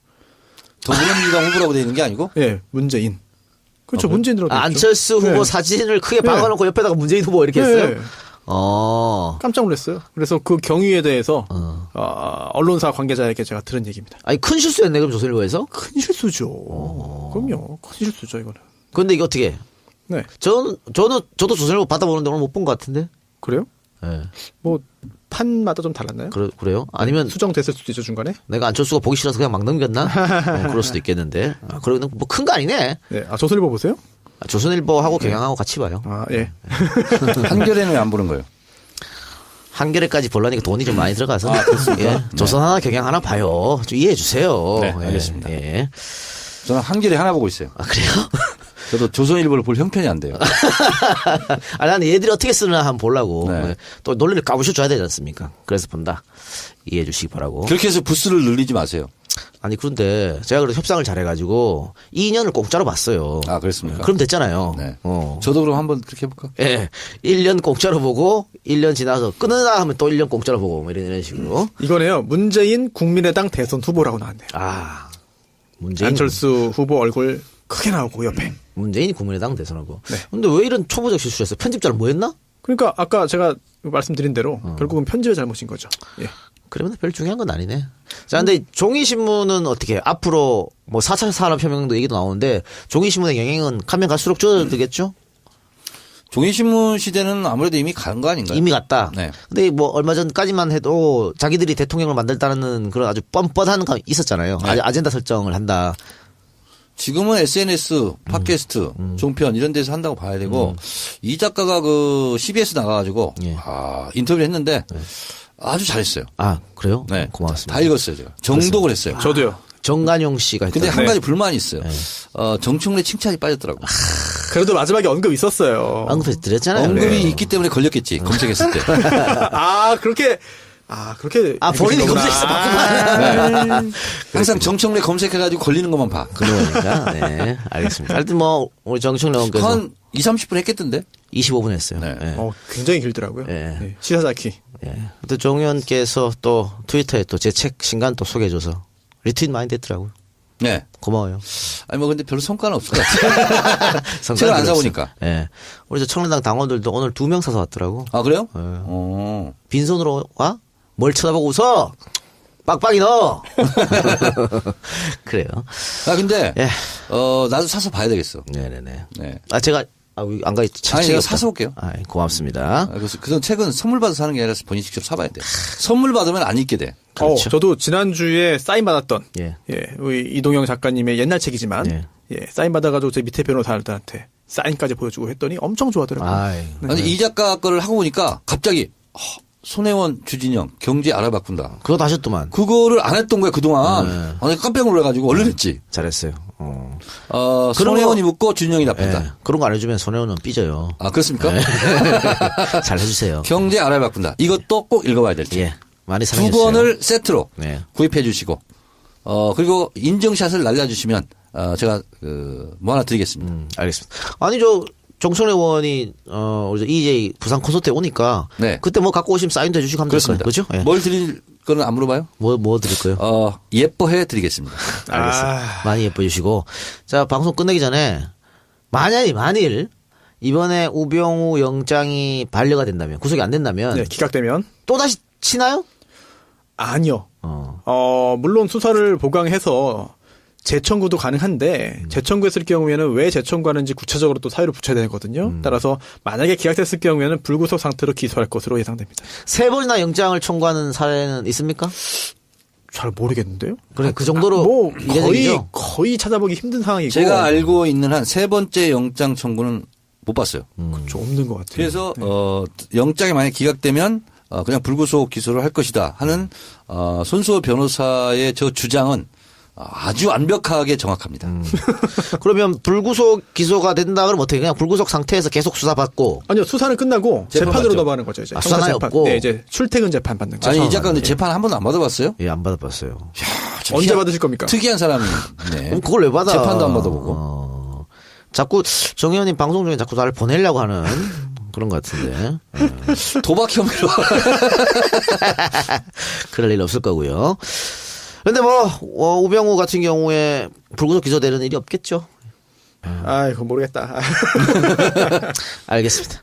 더불어민주당 후보라고 돼 있는 게 아니고? 예, 문재인. 그렇죠, 문재인이라고. 안철수 후보 네. 사진을 크게 박아놓고 옆에다가 문재인 후보 이렇게 했어요? 네. 깜짝 놀랐어요. 그래서 그 경위에 대해서 언론사 관계자에게 제가 들은 얘기입니다. 아니 큰 실수였네 그럼 조선일보에서? 큰 실수죠. 그럼요, 큰 실수죠 이거는. 그런데 이게 어떻게? 네. 저도 조선일보 받아보는데 오늘 못 본 것 같은데. 그래요? 네. 뭐 판마다 좀 달랐나요? 그래요? 아니면 수정됐을 수도 있죠 중간에. 내가 안철수가 보기 싫어서 그냥 막 넘겼나? 그럴 수도 있겠는데. 그러면 뭐 큰 거 아니네. 네. 조선일보 보세요? 조선일보하고 경향하고 같이 봐요. 예. 한겨레는 왜 안 보는 거예요? 한겨레까지 보려니까 돈이 좀 많이 들어가서. 예. 조선 하나 경향 하나 봐요. 좀 이해해 주세요. 네, 알겠습니다. 예. 저는 한겨레 하나 보고 있어요. 그래요? 저도 조선일보를 볼 형편이 안 돼요. 나는 얘들이 어떻게 쓰나 한번 보려고. 네. 또 논리를 까부셔 줘야 되지 않습니까? 그래서 본다. 이해해 주시기 바라고. 그렇게 해서 부스를 늘리지 마세요. 아니 그런데 제가 그래도 협상을 잘해가지고 2년을 공짜로 봤어요. 그렇습니까? 그럼 됐잖아요. 네. 저도 그럼 한번 그렇게 해볼까? 예. 1년 공짜로 보고 1년 지나서 끊으나 하면 또 1년 공짜로 보고 뭐 이런 식으로. 이거네요. 문재인 국민의당 대선 후보라고 나왔네요. 문재인. 안철수 후보 얼굴 크게 나오고 옆에. 문재인이 국민의당 대선 후보. 네. 근데 왜 이런 초보적 실수를 했어요? 편집자는 뭐 했나? 그러니까 아까 제가 말씀드린 대로 결국은 편집의 잘못인 거죠. 예. 그러면 별 중요한 건 아니네. 자, 근데 종이신문은 어떻게 앞으로 뭐 4차 산업혁명도 얘기도 나오는데 종이신문의 영향은 가면 갈수록 줄어들겠죠? 종이신문 시대는 아무래도 이미 간 거 아닌가요? 이미 갔다. 네. 근데 뭐 얼마 전까지만 해도 자기들이 대통령을 만들다는 그런 아주 뻔뻔한 거 있었잖아요. 네. 아젠다 설정을 한다. 지금은 SNS, 팟캐스트, 종편 이런 데서 한다고 봐야 되고 이 작가가 그 CBS 나가가지고 예. 인터뷰를 했는데 아주 잘했어요. 그래요? 네. 고맙습니다. 다 읽었어요, 제가. 정독을 했어요. 저도요. 정관용 씨가 근데 했던. 한 가지 불만이 있어요. 정청래 칭찬이 빠졌더라고요. 그래도 마지막에 언급 있었어요. 언급해 드렸잖아요. 언급이 있기 때문에 걸렸겠지. 검색했을 때. 그렇게. 본인이 검색해서 봤구만. 네. 항상 정청래 검색해가지고 걸리는 것만 봐. 그러니까. 네. 알겠습니다. 하여튼 뭐, 우리 정청래 의원께서. 한 20, 30분 했겠던데? 25분 했어요. 네. 네. 굉장히 길더라고요. 네. 네. 시사자키. 예. 또 정 의원께서 또 트위터에 또 제 책 신간 또 소개해줘서 리트윗 많이 됐더라고요. 네. 고마워요. 아니 뭐 근데 별로 성과는 없을 것 같아요. 책을 안 사보니까. 예. 네. 우리 저 청년당 당원들도 오늘 2명 사서 왔더라고. 아 그래요? 네. 빈손으로 와? 뭘 쳐다보고 웃어? 빡빡이 넣어. 그래요. 아 근데 예. 나도 사서 봐야 되겠어. 네네네. 네. 아 제가 안 가. 아니 제가 사서 올게요. 아 고맙습니다. 그래서 그 책은 선물 받아서 사는 게 아니라 본인 직접 사봐야 돼. 선물 받으면 안 읽게 돼. 그렇죠. 저도 지난주에 사인 받았던 예. 우리 이동영 작가님의 옛날 책이지만 사인 받아가지고 제 밑에 변호사들한테 사인까지 보여주고 했더니 엄청 좋아하더라고요. 아니 이 작가 거를 하고 보니까 갑자기 손혜원, 주진영 경제 알아바꾼다. 그거 하셨더만. 그거를 안 했던 거야 그동안. 아니 깜짝 놀라가지고 얼른 했지. 잘했어요. 손혜원이 묻고 주진영이 답했다. 네. 그런 거 안 해주면 손혜원은 삐져요. 아 그렇습니까? 네. 잘 해주세요. 경제 알아바꾼다. 이것도 꼭 읽어봐야 될 책. 예. 많이 사랑해주세요. 2권을 세트로 구입해 주시고 그리고 인증샷을 날려주시면 제가 뭐 하나 드리겠습니다. 알겠습니다. 아니 정청래 의원이 우리 EJ 부산 콘서트에 오니까 그때 뭐 갖고 오시면 사인도 해주시고 하면 그렇습니다. 그렇죠? 예. 뭘 드릴 거는 안 물어봐요? 뭐 드릴 거예요? 예뻐해 드리겠습니다. 알겠습니다. 많이 예뻐해 주시고 자 방송 끝내기 전에 만일 이번에 우병우 영장이 반려가 된다면 구속이 안 된다면 기각되면 또 다시 치나요? 아니요. 물론 수사를 보강해서 재청구도 가능한데 재청구했을 경우에는 왜 재청구하는지 구체적으로 또 사유를 붙여야 되거든요. 따라서 만약에 기각됐을 경우에는 불구속 상태로 기소할 것으로 예상됩니다. 3번이나 영장을 청구하는 사례는 있습니까? 잘 모르겠는데요. 그래 그 정도로 뭐 이례적이죠? 거의 찾아보기 힘든 상황이고 제가 알고 있는 한 3번째 영장 청구는 못 봤어요. 그렇죠. 없는 것 같아요. 그래서 영장이 만약 기각되면 그냥 불구속 기소를 할 것이다 하는 손수호 변호사의 저 주장은 아주 완벽하게 정확합니다. 그러면 불구속 기소가 된다 그러면 어떻게 그냥 불구속 상태에서 계속 수사받고 아니요 수사는 끝나고 재판으로 넘어가는 거죠. 이제 수사는 없고 이제 출퇴근 재판 받는 거죠. 아니 이 작가는 재판 한 번도 안 받아봤어요? 예, 안 받아봤어요. 언제 받으실 겁니까? 특이한 사람이네. 그걸 왜 받아? 재판도 안 받아보고. 자꾸 정 의원님 방송 중에 자꾸 나를 보내려고 하는 그런 것 같은데. 도박 혐의로. 그럴 일 없을 거고요. 근데 우병우 같은 경우에 불구속 기소되는 일이 없겠죠. 그건 모르겠다. 알겠습니다.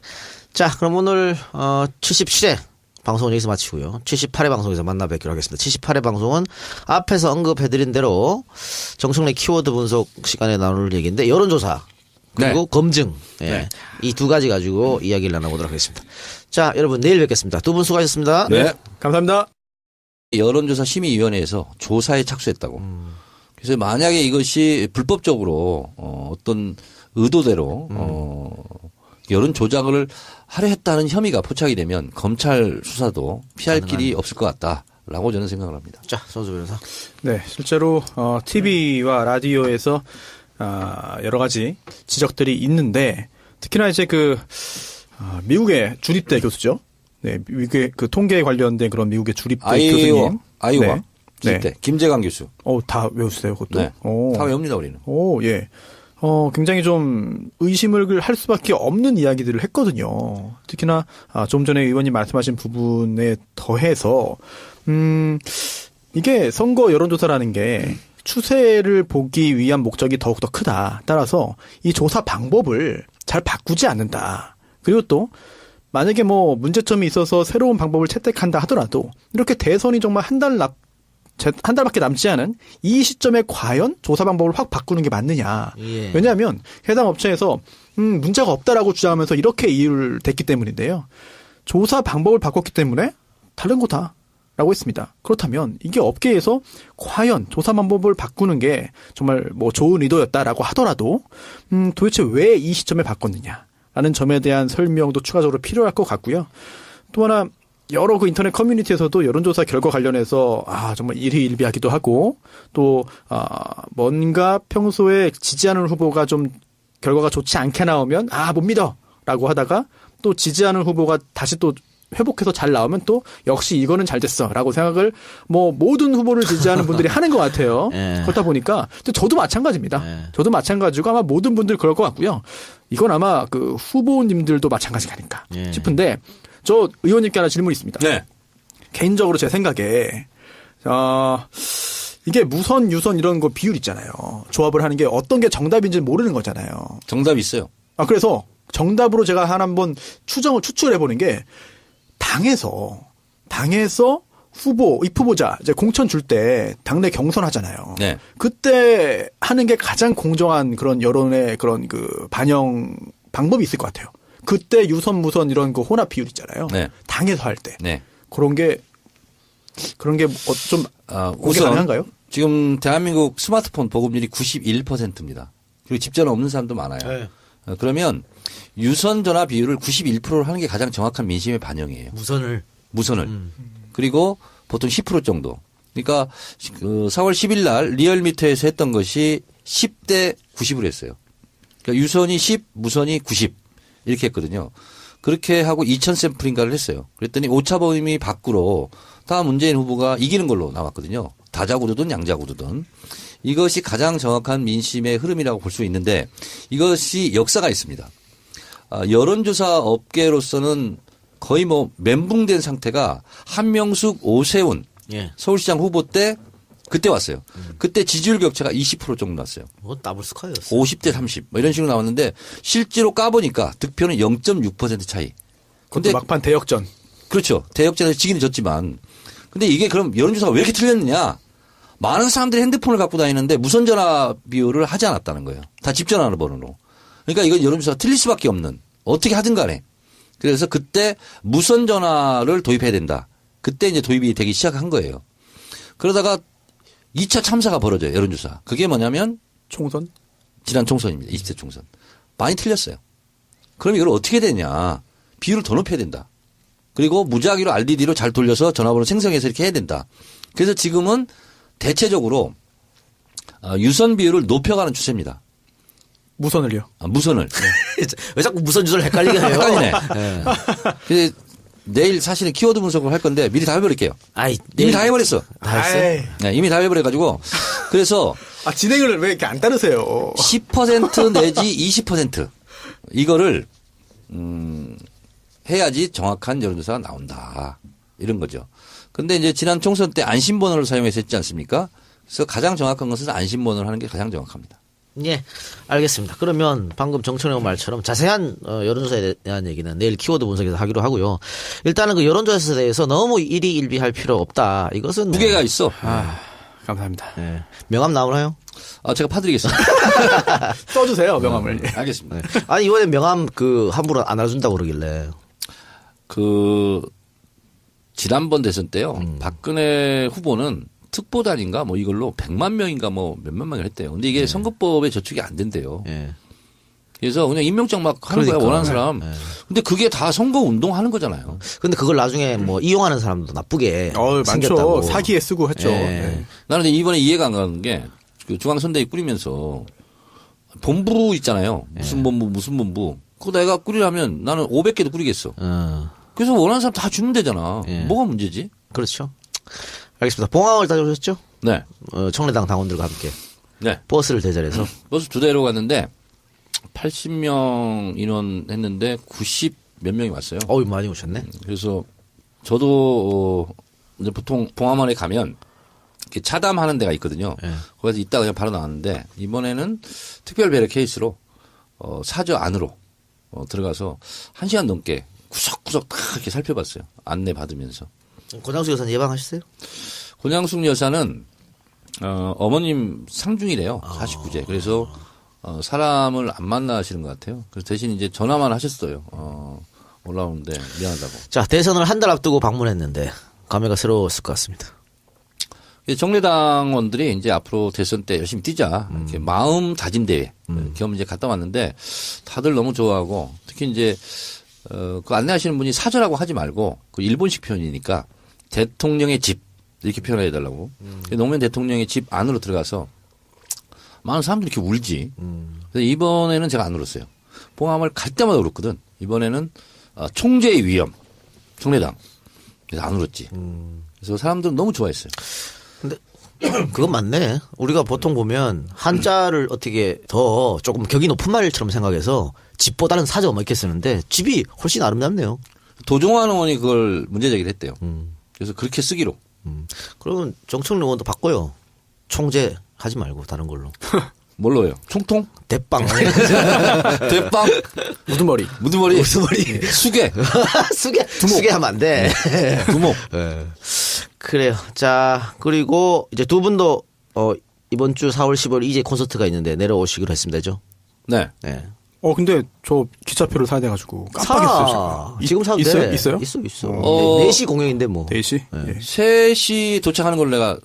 자, 그럼 오늘 77회 방송은 여기서 마치고요. 78회 방송에서 만나 뵙기로 하겠습니다. 78회 방송은 앞에서 언급해드린 대로 정청래 키워드 분석 시간에 나눌 얘기인데 여론조사 그리고 검증 이 두 가지 가지고 이야기를 나눠보도록 하겠습니다. 자, 여러분 내일 뵙겠습니다. 두 분 수고하셨습니다. 네, 감사합니다. 여론조사 심의위원회에서 조사에 착수했다고. 그래서 만약에 이것이 불법적으로 어떤 의도대로 여론 조작을 하려 했다는 혐의가 포착이 되면 검찰 수사도 피할 길이 없을 것 같다라고 저는 생각을 합니다. 자, 손수 변호사. 네, 실제로 TV와 라디오에서 여러 가지 지적들이 있는데 특히나 이제 미국의 주립대 교수죠. 네, 미국의 통계에 관련된 그런 미국의 주립대 교수님. 아이오와 주립대 김재관 교수. 다 외우세요, 그것도. 네, 다 외웁니다, 우리는. 예. 굉장히 좀 의심을 할 수밖에 없는 이야기들을 했거든요. 특히나 좀 전에 의원님 말씀하신 부분에 더해서 이게 선거 여론조사라는 게 추세를 보기 위한 목적이 더욱더 크다. 따라서 이 조사 방법을 잘 바꾸지 않는다. 그리고 또 만약에 문제점이 있어서 새로운 방법을 채택한다 하더라도 이렇게 대선이 정말 한 달밖에 남지 않은 이 시점에 과연 조사 방법을 확 바꾸는 게 맞느냐. 예. 왜냐하면 해당 업체에서 문제가 없다라고 주장하면서 이렇게 이유를 댔기 때문인데요. 조사 방법을 바꿨기 때문에 다른 거다라고 했습니다. 그렇다면 이게 업계에서 과연 조사 방법을 바꾸는 게 정말 좋은 의도였다라고 하더라도 도대체 왜 이 시점에 바꿨느냐라는 점에 대한 설명도 추가적으로 필요할 것 같고요. 또 하나 여러 인터넷 커뮤니티에서도 여론조사 결과 관련해서 정말 일희일비하기도 하고 또 뭔가 평소에 지지하는 후보가 좀 결과가 좋지 않게 나오면 못 믿어라고 하다가 또 지지하는 후보가 다시 또 회복해서 잘 나오면 또 역시 이거는 잘 됐어라고 생각을 모든 후보를 지지하는 분들이 하는 것 같아요. 그렇다 보니까 저도 마찬가지입니다. 저도 마찬가지고 아마 모든 분들 그럴 것 같고요. 이건 아마 후보님들도 마찬가지가 아닐까 싶은데 저 의원님께 하나 질문이 있습니다. 네. 개인적으로 제 생각에 이게 무선, 유선 이런 거 비율 있잖아요. 조합을 하는 게 어떤 게 정답인지 모르는 거잖아요. 정답이 있어요. 그래서 정답으로 제가 한번 추측을 해보는 게 당에서 입후보자 이제 공천 줄 때 당내 경선 하잖아요. 네. 그때 하는 게 가장 공정한 그런 여론의 그런 그 반영 방법이 있을 것 같아요. 그때 유선, 무선 이런 그 혼합 비율 있잖아요. 네. 당에서 할 때. 네. 그런 게 좀 공개 가능한가요? 지금 대한민국 스마트폰 보급률이 91%입니다. 그리고 집전화 없는 사람도 많아요. 네. 그러면 유선 전화 비율을 91%로 하는 게 가장 정확한 민심의 반영이에요. 무선을. 그리고 보통 10% 정도. 그러니까 그 4월 10일 날 리얼미터에서 했던 것이 10대 90으로 했어요. 그러니까 유선이 10, 무선이 90 이렇게 했거든요. 그렇게 하고 2000샘플인가를 했어요. 그랬더니 오차범위 밖으로 다 문재인 후보가 이기는 걸로 나왔거든요. 다자구도든 양자구도든. 이것이 가장 정확한 민심의 흐름이라고 볼 수 있는데 이것이 역사가 있습니다. 여론조사 업계로서는 거의 뭐 멘붕된 상태가 한명숙, 오세훈 서울시장 후보 때 그때 왔어요. 그때 지지율 격차가 20% 정도 났어요. 더블 스코어였어요. 50대 30 뭐 이런 식으로 나왔는데 실제로 까보니까 득표는 0.6% 차이. 근데 막판 대역전. 그렇죠. 대역전에서 지기는 졌지만. 근데 이게 그럼 여론조사가 왜 이렇게 틀렸느냐. 많은 사람들이 핸드폰을 갖고 다니는데 무선전화 비율을 하지 않았다는 거예요. 다 집전화번호로. 그러니까 이건 여론조사가 틀릴 수밖에 없는. 어떻게 하든 간에. 그래서 그때 무선전화를 도입해야 된다. 그때 이제 도입이 되기 시작한 거예요. 그러다가 2차 참사가 벌어져요. 여론조사. 그게 뭐냐면 총선? 지난 총선입니다. 20대 총선. 많이 틀렸어요. 그럼 이걸 어떻게 되냐. 비율을 더 높여야 된다. 그리고 무작위로 RDD로 잘 돌려서 전화번호 생성해서 이렇게 해야 된다. 그래서 지금은 대체적으로 유선 비율을 높여가는 추세입니다. 무선을요? 무선을. 왜 자꾸 무선 유선을 헷갈리게 해요? 헷갈리네. 네. 내일 사실은 키워드 분석을 할 건데 미리 다 해버릴게요. 이미 다 해버렸어. 다 했어요? 네, 이미 다 해버려가지고 그래서 진행을 왜 이렇게 안 따르세요? 10% 내지 20% 이거를 해야지 정확한 여론조사가 나온다. 이런 거죠. 근데 이제 지난 총선 때 안심번호를 사용해서 했지 않습니까? 그래서 가장 정확한 것은 안심번호를 하는 게 가장 정확합니다. 예, 알겠습니다. 그러면 방금 정청래 말처럼 자세한 여론조사에 대한 얘기는 내일 키워드 분석에서 하기로 하고요. 일단은 그 여론조사에 대해서 너무 일희일비할 필요 없다. 이것은 무게가 있어. 감사합니다. 네. 명함 나오나요? 제가 파드리겠습니다. 써주세요, 명함을. 알겠습니다. 네. 아니 이번에 명함 함부로 안 알아준다고 그러길래. 지난번 대선 때요. 박근혜 후보는 특보단인가 뭐 이걸로 100만 명인가 뭐 몇만 명을 했대요. 근데 이게 선거법에 저축이 안 된대요. 그래서 그냥 임명장 막 하는 거야, 원하는 사람. 근데 그게 다 선거 운동 하는 거잖아요. 근데 그걸 나중에 뭐 이용하는 사람도 나쁘게 생겼다고. 많죠. 사기에 쓰고 했죠. 나는 이번에 이해가 안 가는 게 중앙선대위 꾸리면서 본부 있잖아요. 무슨 본부. 그거 내가 꾸리려면 나는 500개도 꾸리겠어. 그래서 원하는 사람 다 주면 되잖아. 뭐가 문제지? 그렇죠. 알겠습니다. 봉황을 다녀오셨죠? 네. 청래당 당원들과 함께. 네. 버스를 대절해서. 버스 2대로 갔는데 80명 인원 했는데 90 몇 명이 왔어요. 많이 오셨네. 그래서 저도 이제 보통 봉화만에 가면 이렇게 차담하는 데가 있거든요. 거기서 이따가 그냥 바로 나왔는데 이번에는 특별 배려 케이스로 사저 안으로 들어가서 1시간 넘게 구석구석 다 이렇게 살펴봤어요. 안내 받으면서. 권양숙 여사는 예방하셨어요? 권양숙 여사는 어머님 상중이래요. 49제. 그래서 사람을 안 만나시는 것 같아요. 그래서 대신 이제 전화만 하셨어요. 올라오는데 미안하다고. 자, 대선을 한 달 앞두고 방문했는데 감회가 새로웠을 것 같습니다. 정례당원들이 이제 앞으로 대선 때 열심히 뛰자. 이렇게 마음 다짐 대회 겸 이제 갔다 왔는데 다들 너무 좋아하고 특히 이제 그 안내하시는 분이 사저라고 하지 말고 그 일본식 표현이니까 대통령의 집 이렇게 표현해 달라고. 노무현 대통령의 집 안으로 들어가서 많은 사람들이 이렇게 울지. 그래서 이번에는 제가 안 울었어요. 봉함을 갈 때마다 울었거든. 이번에는 총재의 위엄, 정례당. 그래서 안 울었지. 그래서 사람들은 너무 좋아했어요. 근데 그건 맞네. 우리가 보통 보면 한자를 어떻게 더 조금 격이 높은 말처럼 생각해서 집보다는 사저가 뭐 이렇게 쓰는데 집이 훨씬 아름답네요. 도종환 의원이 그걸 문제 제기를 했대요. 그래서 그렇게 쓰기로. 그러면 정청래 의원도 바꿔요. 총재 하지 말고 다른 걸로. 뭘로요? 총통? 대빵. 대빵? 우두머리. 우두머리. 수계. 수계 하면 안 돼. 두목. 네. 그래요. 자, 그리고 이제 두 분도, 이번 주 4월 15일 이제 콘서트가 있는데 내려오시기로 했습니다. 죠? 네. 네. 근데 저 기차표를 사야 돼가지고 깜빡했어요. 지금 사도 있어요? 돼. 있어요? 있어. 4시 공연인데 뭐. 4시? 네. 3시 도착하는 걸로 내가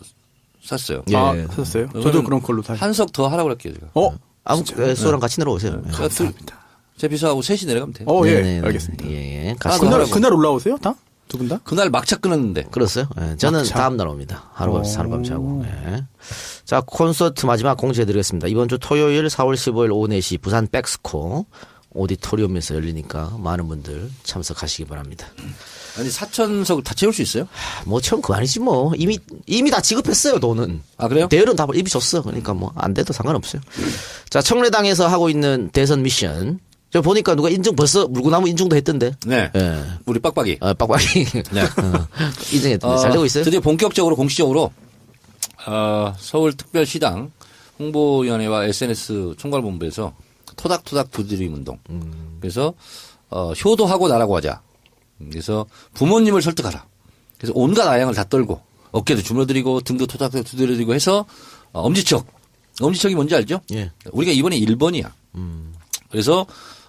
샀어요. 예. 사셨어요? 저도 그런 걸로 사요. 한석 더 하라고 그럴게요, 제가. 소랑 같이 내려오세요. 감사합니다. 제 비서하고 3시 내려가면 돼요. 예. 알겠습니다. 예. 그날 올라오세요? 다? 두 분 다? 그날 막차 끊었는데. 그렇어요? 예. 저는 막차? 다음날 옵니다. 하룻밤 자고. 예. 자, 콘서트 마지막 공지해드리겠습니다. 이번 주 토요일 4월 15일 오후 4시 부산 백스코 오디토리움에서 열리니까 많은 분들 참석하시기 바랍니다. 아니, 4,000석을 다 채울 수 있어요? 뭐 처음 그거 아니지 뭐. 이미 다 지급했어요, 돈은. 아, 그래요? 대열은 다 이미 줬어. 그러니까 뭐 안 돼도 상관없어요. 자, 청래당에서 하고 있는 대선 미션. 저 보니까 누가 벌써 물구나무 인증도 했던데. 네. 예. 우리 빡빡이. 빡빡이. 네. 인증했던데. 잘 되고 있어요? 드디어 본격적으로 공식적으로 서울특별시당 홍보위원회와 SNS 총괄본부에서 토닥토닥 두드림 운동. 그래서 효도하고 나라고 하자. 그래서 부모님을 설득하라. 그래서 온갖 아양을 다 떨고 어깨도 주물러드리고 등도 토닥토닥 두드려드리고 해서 엄지척. 엄지척이 뭔지 알죠? 예. 우리가 이번에 1번이야. 그래서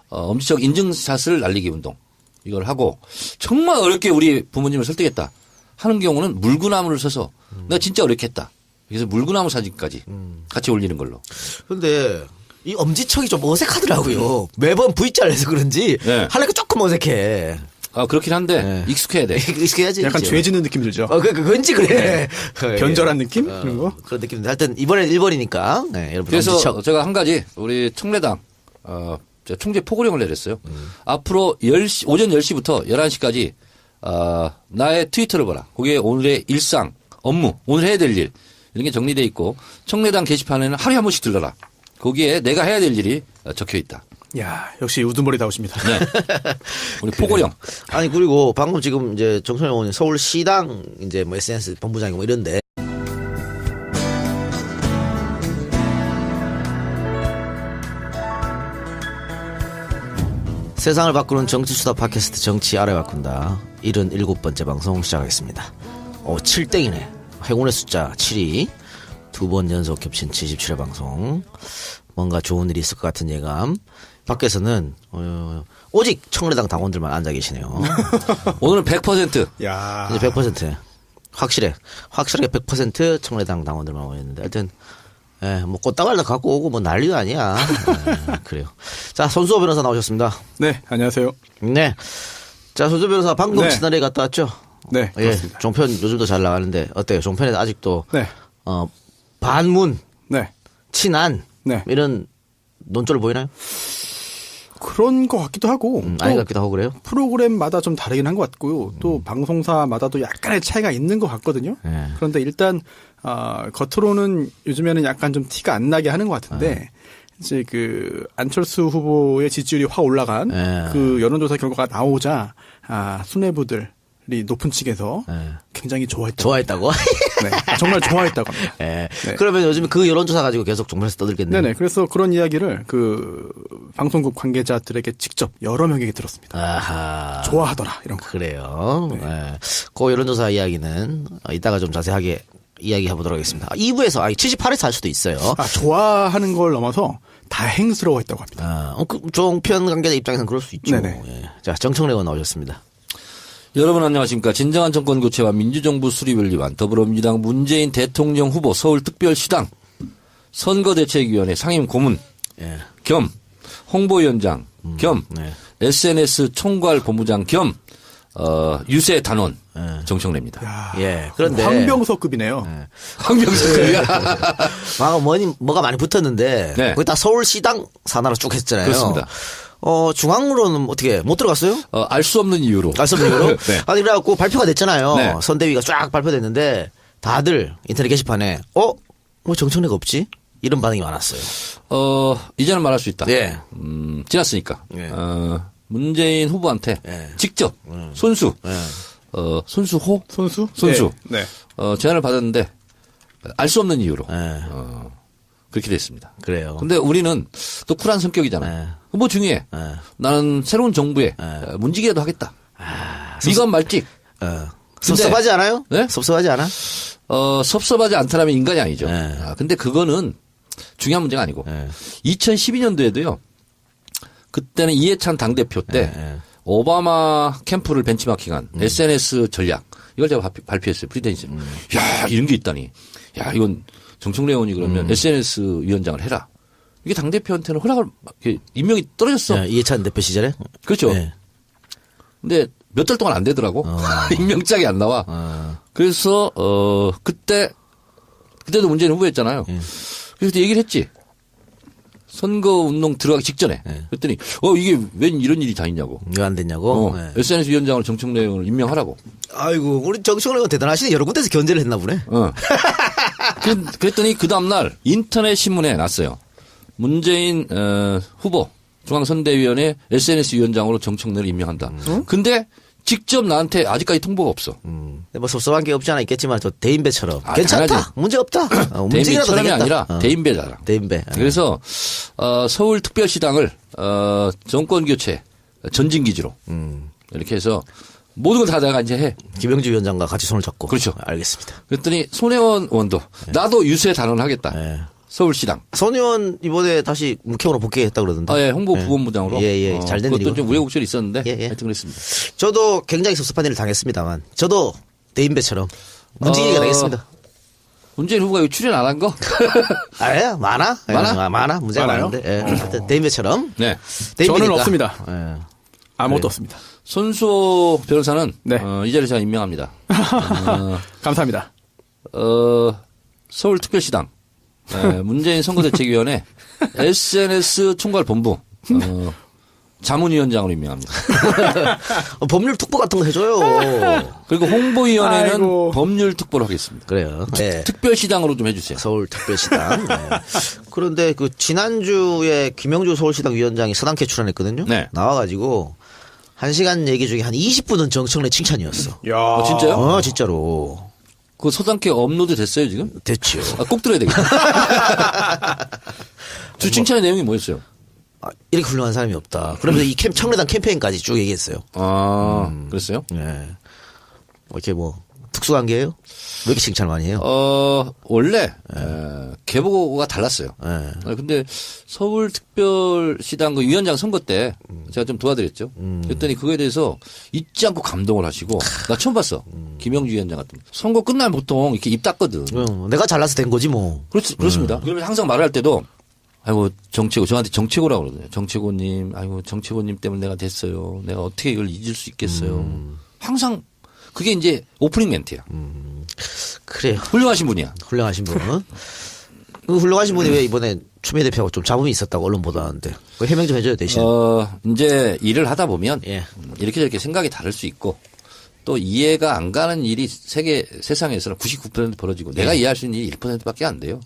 엄지척 인증샷을 날리기 운동. 이걸 하고 정말 어렵게 우리 부모님을 설득했다 하는 경우는 물구나무를 서서 내가 진짜 어렵게 했다. 그래서 물구나무 사진까지 같이 올리는 걸로. 근데 이 엄지척이 좀 어색하더라고요. 매번 V자에서 그런지 네. 하려니까 조금 어색해. 그렇긴 한데 네. 익숙해야 돼. 익숙해야지. 약간 죄지는 느낌 들죠? 왠지 그래. 변절한 느낌? 그런 거? 그런 느낌인데 하여튼 이번엔 1번이니까. 네, 여러분. 그래서 엄지척. 제가 한 가지 우리 청래당 총재 포고령을 내렸어요. 앞으로 10시, 오전 10시부터 11시까지 나의 트위터를 봐라. 거기에 오늘의 일상, 업무, 오늘 해야 될 일 이런 게 정리돼 있고 청래당 게시판에는 하루에 한 번씩 들러라. 거기에 내가 해야 될 일이 적혀 있다. 야, 역시 우두머리 나오십니다. 네. 우리 포고령. 아니 그리고 방금 지금 이제 정선영 의원님 서울시당 이제 뭐 SNS 본부장이고 뭐 이런데 세상을 바꾸는 정치수다 팟캐스트 정치 알아 바꾼다 77번째 방송 시작하겠습니다. 7땡이네. 행운의 숫자 7이 두 번 연속 겹친 77회 방송. 뭔가 좋은 일이 있을 것 같은 예감. 밖에서는 오직 청래당 당원들만 앉아 계시네요. 오늘은 100%. 야. 이제 100% 확실하게 100% 청래당 당원들만 오셨는데 하여튼 뭐 꽃다발도 갖고 오고 뭐 난리도 아니야. 그래요. 자, 손수호 변호사 나오셨습니다. 네, 안녕하세요. 네. 자, 손수호 변호사 방금 네. 지난해 갔다 왔죠? 네, 예. 그렇습니다. 종편 요즘도 잘 나가는데 어때요? 종편에 아직도 네. 반문, 네. 친안 네. 이런 논조를 보이나요? 그런 것 같기도 하고. 아닌 또 것 같기도 하고 그래요? 프로그램마다 좀 다르긴 한 것 같고요. 또 방송사마다도 약간의 차이가 있는 것 같거든요. 네. 그런데 일단 겉으로는 요즘에는 약간 좀 티가 안 나게 하는 것 같은데 이제 그 안철수 후보의 지지율이 확 올라간 그 여론조사 결과가 나오자 수뇌부들이 높은 측에서 굉장히 좋아했다고. 네, 정말 좋아했다고 합니다. 네. 네. 그러면 요즘 그 여론조사 가지고 계속 종편에서 떠들겠네요. 네네. 그래서 그런 이야기를 그 방송국 관계자들에게 직접 여러 명에게 들었습니다. 아하. 좋아하더라 이런 거. 그래요. 네. 그 여론조사 이야기는 이따가 좀 자세하게 이야기해 보도록 하겠습니다. 2부에서 78에서 할 수도 있어요. 좋아하는 걸 넘어서 다행스러워했다고 합니다. 그 종편 관계자 입장에서는 그럴 수 있죠. 네네. 예. 자, 정청래 의원 나오셨습니다. 여러분 안녕하십니까. 진정한 정권 교체와 민주정부 수립을 위한 더불어민주당 문재인 대통령 후보 서울특별시당 선거대책위원회 상임고문 겸 홍보위원장 겸 SNS 총괄본부장 겸 유세 단원 정청래입니다. 예. 그런데 황병서급이네요. 황병서급이야. 뭐가 많이 붙었는데 네. 거기 다 서울시당 산하로 쭉 했잖아요. 그렇습니다. 중앙으로는 어떻게 못 들어갔어요? 알 수 없는 이유로. 알 수 없는 이유로? 네. 아니, 그래갖고 발표가 됐잖아요. 네. 선대위가 쫙 발표됐는데 다들 인터넷 게시판에 뭐 정청래가 없지? 이런 반응이 많았어요. 이제는 말할 수 있다. 예. 지났으니까. 예. 문재인 후보한테 직접 손수. 손수호? 손수? 손수. 네. 제안을 받았는데 알 수 없는 이유로 그렇게 됐습니다. 그래요. 근데 우리는 또 쿨한 성격이잖아요. 뭐 중요해. 나는 새로운 정부에 문지기라도 하겠다. 이건 말찍. 섭섭하지 않아요? 네? 섭섭하지 않아? 섭섭하지 않다라면 인간이 아니죠. 근데 그거는 중요한 문제가 아니고 2012년도에도요. 그때는 이해찬 당대표 때 오바마 캠프를 벤치마킹한 SNS 전략 이걸 제가 발표했어요. 프리텐시. 야 이런 게 있다니. 야 이건 정청래 의원이 그러면 SNS 위원장을 해라. 이게 당대표한테는 허락을 임명이 떨어졌어. 네, 이해찬 대표 시절에? 그렇죠. 네. 근데 몇 달 동안 안 되더라고. 임명장이 안 나와. 그래서 그때도 문재인 후보였잖아요. 그래서 얘기를 했지. 선거운동 들어가기 직전에. 그랬더니 이게 웬 이런 일이 다 있냐고. 왜 안 됐냐고? SNS 위원장으로 정청래 의원을 임명하라고. 아이고 우리 정청래 의원 대단하시네. 여러 군데서 견제를 했나 보네. 그랬더니 그 다음날 인터넷 신문에 났어요. 문재인 후보 중앙선대위원회 SNS 위원장으로 정청래를 임명한다. 근데 직접 나한테 아직까지 통보가 없어. 뭐 섭섭한 게 없지 않아 있겠지만 저 대인배처럼 괜찮다. 당연하지. 문제 없다. 대인배처럼이 아니라 대인배잖아. 대인배. 그래서 서울특별시당을 정권 교체 전진 기지로 이렇게 해서 모든 걸 다 내가 이제 해. 김영주 위원장과 같이 손을 잡고. 그렇죠. 알겠습니다. 그랬더니 손혜원 의원도 나도 유세 단언하겠다. 서울시당. 손 의원 이번에 다시 국회의원으로 복귀했다 그러던데. 예, 홍보 부본부장으로. 예, 잘 된 일이고. 그것도 좀 우여곡절이 있었는데. 하여튼 그랬습니다. 저도 굉장히 섭섭한 일을 당했습니다만, 저도 대인배처럼 문지기가 되겠습니다. 문재인 후보가 이거 출연 안 한 거? 예, 많아? 많아? 문제가 많은데. 하여튼 대인배처럼. 네. 저는 없습니다. 아무것도 없습니다. 손수호 변호사는 네. 이 자리에 제가 임명합니다. 감사합니다. 서울특별시당. 문재인 선거대책위원회 SNS 총괄본부 자문위원장으로 임명합니다. 법률 특보 같은 거 해줘요. 그리고 홍보위원회는 법률 특보로 하겠습니다. 그래요. 네. 특별시당으로 좀 해주세요. 서울특별시당. 네. 그런데 그 지난주에 김영주 서울시당 위원장이 서당캐 출연했거든요. 네. 나와가지고 1시간 얘기 중에 한 20분은 정청래 칭찬이었어. 야, 진짜요? 진짜로. 그 서당캐 업로드 됐어요 지금? 됐죠. 꼭 들어야 되겠다. 주 칭찬의 내용이 뭐였어요? 이렇게 훌륭한 사람이 없다. 그러면서 이 청래당 캠페인까지 쭉 얘기했어요. 그랬어요? 네. 이렇게 뭐 특수관계예요? 왜 이렇게 칭찬을 많이 해요? 원래 계보가 달랐어요. 근데 서울특별시당 그 위원장 선거 때 제가 좀 도와드렸죠. 그랬더니 그거에 대해서 잊지 않고 감동을 하시고 나 처음 봤어. 김영주 위원장 같은 선거 끝나면 보통 이렇게 입 닫거든. 내가 잘나서 된 거지 뭐. 그렇습니다. 그러면 항상 말을 할 때도 아이고 정치고 저한테 정치고라고 그러거든요. 정치고님, 아이고 정치고님 때문에 내가 됐어요. 내가 어떻게 이걸 잊을 수 있겠어요. 항상 그게 이제 오프닝 멘트야. 그래요. 훌륭하신 분이야. 훌륭하신 분. 그 훌륭하신 분이 왜 이번에 추미애 대표하고 좀 잡음이 있었다고 언론 보도하는데 해명 좀 해줘요 대신. 이제 일을 하다 보면 이렇게 저렇게 생각이 다를 수 있고 또 이해가 안 가는 일이 세상에서는 99% 벌어지고 내가 이해할 수 있는 일이 1%밖에 안 돼요.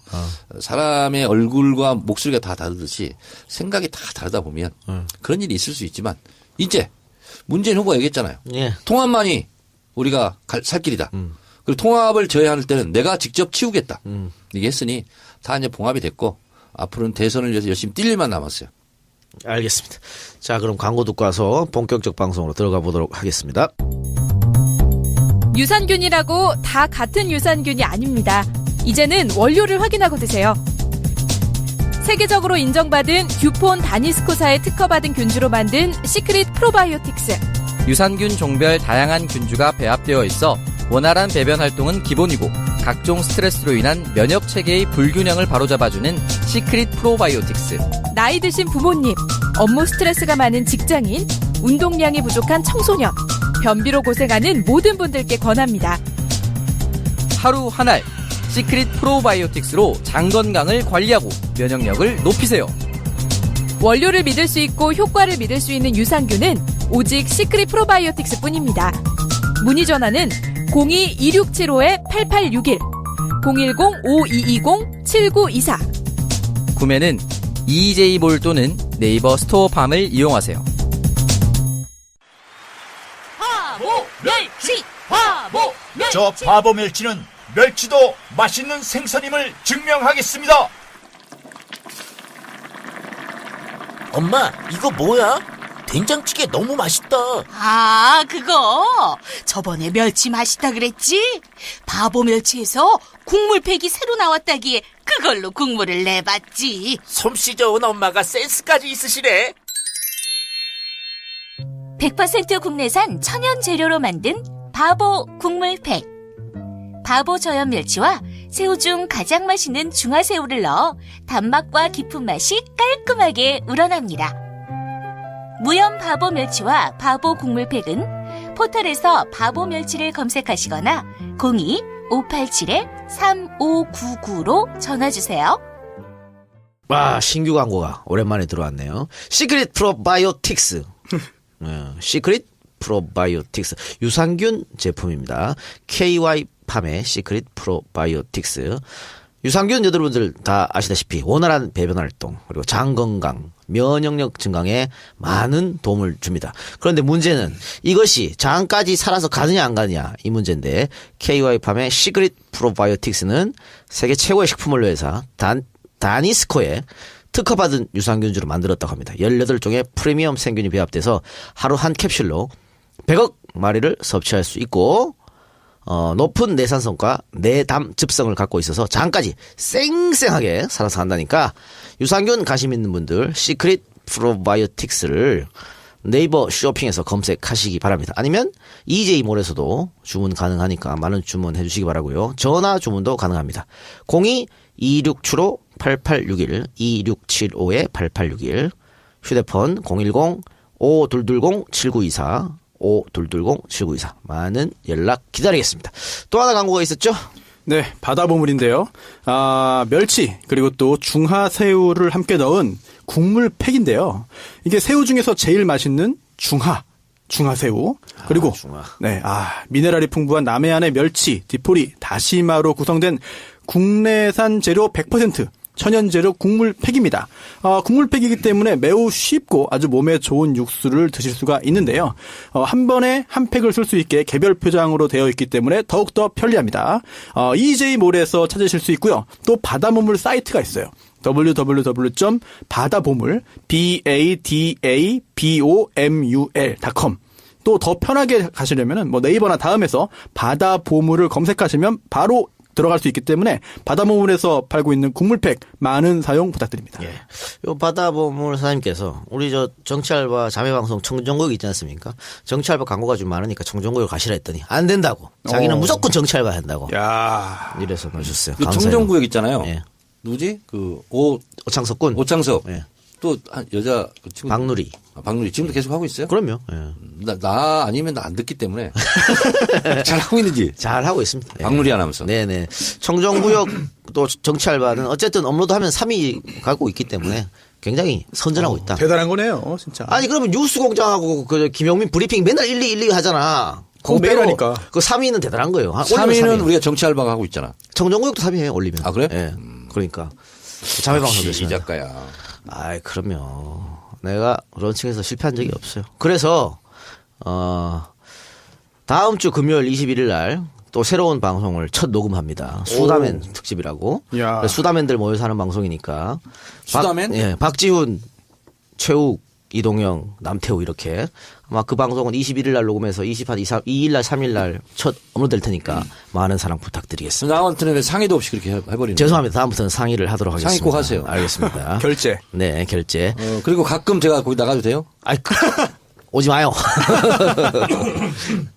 사람의 얼굴과 목소리가 다 다르듯이 생각이 다 다르다 보면 그런 일이 있을 수 있지만 이제 문재인 후보가 얘기했잖아요. 통합만이 우리가 살 길이다. 그리고 통합을 저해할 때는 내가 직접 치우겠다. 이게 했으니 다 이제 봉합이 됐고 앞으로는 대선을 위해서 열심히 뛸 일만 남았어요. 알겠습니다. 자, 그럼 광고 듣고 와서 본격적 방송으로 들어가 보도록 하겠습니다. 유산균이라고 다 같은 유산균이 아닙니다. 이제는 원료를 확인하고 드세요. 세계적으로 인정받은 듀폰 다니스코사의 특허받은 균주로 만든 시크릿 프로바이오틱스. 유산균 종별 다양한 균주가 배합되어 있어 원활한 배변 활동은 기본이고 각종 스트레스로 인한 면역 체계의 불균형을 바로잡아주는 시크릿 프로바이오틱스. 나이 드신 부모님, 업무 스트레스가 많은 직장인, 운동량이 부족한 청소년, 변비로 고생하는 모든 분들께 권합니다. 하루 한 알 시크릿 프로바이오틱스로 장 건강을 관리하고 면역력을 높이세요. 원료를 믿을 수 있고 효과를 믿을 수 있는 유산균은 오직 시크릿 프로바이오틱스 뿐입니다. 문의 전화는 02-2675-8861, 010-5220-7924. 구매는 EJ몰 또는 네이버 스토어팜을 이용하세요. 저 바보 멸치는 멸치도 맛있는 생선임을 증명하겠습니다. 엄마, 이거 뭐야? 된장찌개 너무 맛있다. 아, 그거 저번에 멸치 맛있다 그랬지? 바보 멸치에서 국물팩이 새로 나왔다기에 그걸로 국물을 내봤지. 솜씨 좋은 엄마가 센스까지 있으시네. 100% 국내산 천연 재료로 만든 바보 국물팩. 바보 저염 멸치와 새우 중 가장 맛있는 중화새우를 넣어 단맛과 깊은 맛이 깔끔하게 우러납니다. 무염 바보 멸치와 바보 국물팩은 포털에서 바보 멸치를 검색하시거나 02-587-3599로 전화주세요. 와, 신규 광고가 오랜만에 들어왔네요. 시크릿 프로바이오틱스. 시크릿 프로바이오틱스. 유산균 제품입니다. KY팜의 시크릿 프로바이오틱스. 유산균 여러분들 다 아시다시피 원활한 배변 활동, 그리고 장 건강, 면역력 증강에 많은 도움을 줍니다. 그런데 문제는 이것이 장까지 살아서 가느냐 안 가느냐 이 문제인데, KY팜의 시크릿 프로바이오틱스는 세계 최고의 식품원료 회사 다니스코의 특허받은 유산균주로 만들었다고 합니다. 18종의 프리미엄 생균이 배합돼서 하루 한 캡슐로 100억 마리를 섭취할 수 있고, 높은 내산성과 내담즙성을 갖고 있어서 장까지 쌩쌩하게 살아서 간다니까, 유산균 관심 있는 분들 시크릿 프로바이오틱스를 네이버 쇼핑에서 검색하시기 바랍니다. 아니면 EJ몰에서도 주문 가능하니까 많은 주문해 주시기 바라고요. 전화 주문도 가능합니다. 02-2675-8861 2675-8861 휴대폰 010-5220-7924 5220-7924 많은 연락 기다리겠습니다. 또 하나 광고가 있었죠? 네, 바다보물인데요. 멸치 그리고 또 중화새우를 함께 넣은 국물팩인데요. 이게 새우 중에서 제일 맛있는 중화새우 그리고 미네랄이 풍부한 남해안의 멸치, 디포리, 다시마로 구성된 국내산 재료 100% 천연재료 국물팩입니다. 국물팩이기 때문에 매우 쉽고 아주 몸에 좋은 육수를 드실 수가 있는데요. 한 번에 한 팩을 쓸 수 있게 개별 포장으로 되어 있기 때문에 더욱더 편리합니다. EJ몰에서 찾으실 수 있고요. 또 바다보물 사이트가 있어요. www.바다보물 BADABOMUL.com. 또 더 편하게 가시려면 네이버나 다음에서 바다보물을 검색하시면 바로 들어갈 수 있기 때문에 바다보물에서 팔고 있는 국물팩 많은 사용 부탁드립니다. 예. 요 바다보물 사장님께서 우리 정치알바 자매방송 청정구역 있지 않습니까? 정치알바 광고가 좀 많으니까 청정구역 가시라 했더니 안 된다고. 자기는 무조건 정치알바 한다고. 야, 이래서 넣어줬어요. 그 청정구역 있잖아요. 예. 누구지? 오창석. 예. 또 여자 그 친구 박누리. 박누리 지금도 계속 하고 있어요? 그럼요. 예. 나 아니면 나 안 듣기 때문에 잘 하고 있는지. 잘 하고 있습니다. 박누리 아나운서. 네네. 청정구역 또 정치알바는 어쨌든 업로드하면 3위 가고 있기 때문에 굉장히 선전하고 있다. 대단한 거네요, 진짜. 아니 그러면 뉴스공장하고 그 김용민 브리핑 맨날 1위 하잖아. 그거 매일 하니까. 그 3위는 대단한 거예요. 3위는 우리가 정치알바가 하고 있잖아. 청정구역도 3위예요 올리면. 아 그래? 예. 그러니까 자매방송 이 작가야. 아이 그럼요. 내가 런칭에서 실패한 적이 없어요. 그래서 다음 주 금요일 21일 날 또 새로운 방송을 첫 녹음합니다. 수다맨 특집이라고. 수다맨들 모여서 하는 방송이니까. 수다맨? 박지훈, 최욱, 이동영, 남태우 이렇게. 아마 그 방송은 21일 날 녹음해서 2일 날 3일 날 첫 업로드될 테니까 많은 사랑 부탁드리겠습니다. 나한테는 왜 상의도 없이 그렇게 해버리는 죄송합니다. 다음부터는 상의를 하도록 하겠습니다. 상의 꼭 하세요. 알겠습니다. 결제. 네, 결제. 그리고 가끔 제가 거기 나가도 돼요? 오지 마요.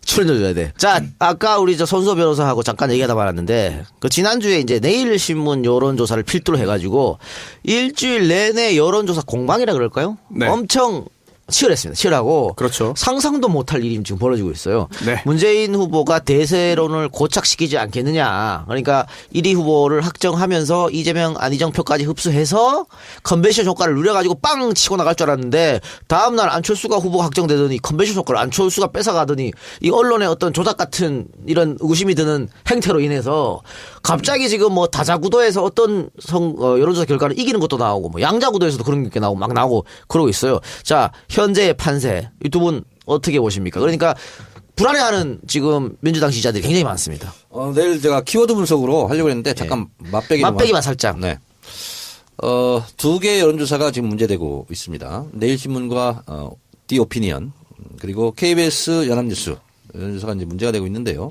출연료줘야 돼. 자, 아까 우리 손수호 변호사하고 잠깐 얘기하다 말았는데, 그 지난주에 이제 내일신문 여론조사를 필두로 해가지고, 일주일 내내 여론조사 공방이라 그럴까요? 네. 엄청 치열했습니다. 치열하고. 그렇죠. 상상도 못할 일이 지금 벌어지고 있어요. 네. 문재인 후보가 대세론을 고착시키지 않겠느냐. 그러니까 1위 후보를 확정하면서 이재명, 안희정 표까지 흡수해서 컨벤션 효과를 누려가지고 빵 치고 나갈 줄 알았는데 다음날 안철수가 후보가 확정되더니 컨벤션 효과를 안철수가 뺏어가더니 이 언론의 어떤 조작 같은 이런 의구심이 드는 행태로 인해서 갑자기 지금 다자구도에서 어떤 여론조사 결과를 이기는 것도 나오고 양자구도에서도 그런 게 나오고 막 나오고 그러고 있어요. 자, 현재의 판세 이 두 분 어떻게 보십니까? 그러니까 불안해하는 지금 민주당 지지자들이 굉장히 많습니다. 내일 제가 키워드 분석으로 하려고 했는데 잠깐 맛배기만 살짝. 네. 두 개의 여론조사가 지금 문제되고 있습니다. 내일신문과 디 오피니언 그리고 KBS 연합뉴스 여론조사가 이제 문제가 되고 있는데요.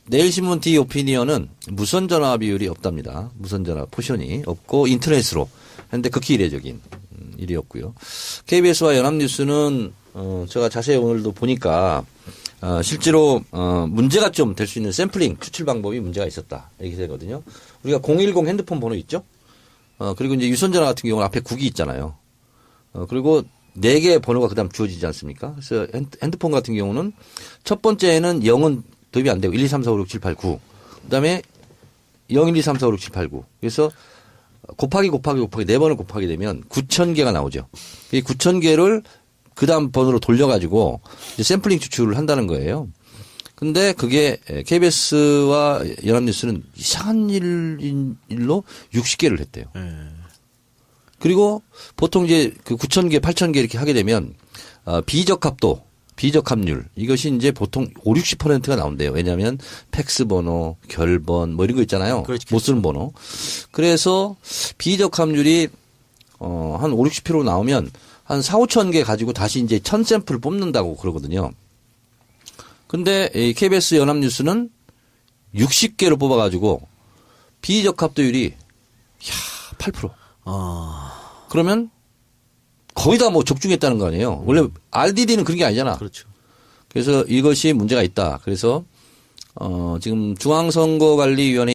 내일신문 디 오피니언은 무선전화 비율이 없답니다. 무선전화 포션이 없고 인터넷으로 했는데 극히 이례적인 일이었고요. KBS와 연합뉴스는 제가 자세히 오늘도 보니까 실제로 문제가 좀 될 수 있는 샘플링 추출 방법이 문제가 있었다 이렇게 되거든요. 우리가 010 핸드폰 번호 있죠. 그리고 이제 유선전화 같은 경우는 앞에 9기 있잖아요. 그리고 4개의 번호가 그다음 주어지지 않습니까? 그래서 핸드폰 같은 경우는 첫 번째에는 0은 도입이 안 되고 1, 2, 3, 4, 5, 6, 7, 8, 9. 그다음에 0, 1, 2, 3, 4, 5, 6, 7, 8, 9. 그래서 곱하기 4번을 곱하게 되면 9,000개가 나오죠. 이 9,000개를 그다음 번호로 돌려가지고 이제 샘플링 추출을 한다는 거예요. 근데 그게 KBS와 연합뉴스는 이상한 일로 60개를 했대요. 그리고 보통 이제 그 9,000개, 8,000개 이렇게 하게 되면 비적합도, 비적합률 이것이 이제 보통 5, 60%가 나온대요. 왜냐하면 팩스 번호, 결번 뭐 이런 거 있잖아요. 못 쓰는 번호. 그래서 비적합률이 한 5, 60% 나오면 한 4, 5천 개 가지고 다시 이제 1000샘플을 뽑는다고 그러거든요. 근데 이 KBS 연합뉴스는 60개를 뽑아가지고 비적합도율이 8%. 그러면 거의 다 뭐 적중했다는 거 아니에요. 원래 RDD는 그런 게 아니잖아. 그렇죠. 그래서 이것이 문제가 있다. 그래서 지금 중앙선거관리위원회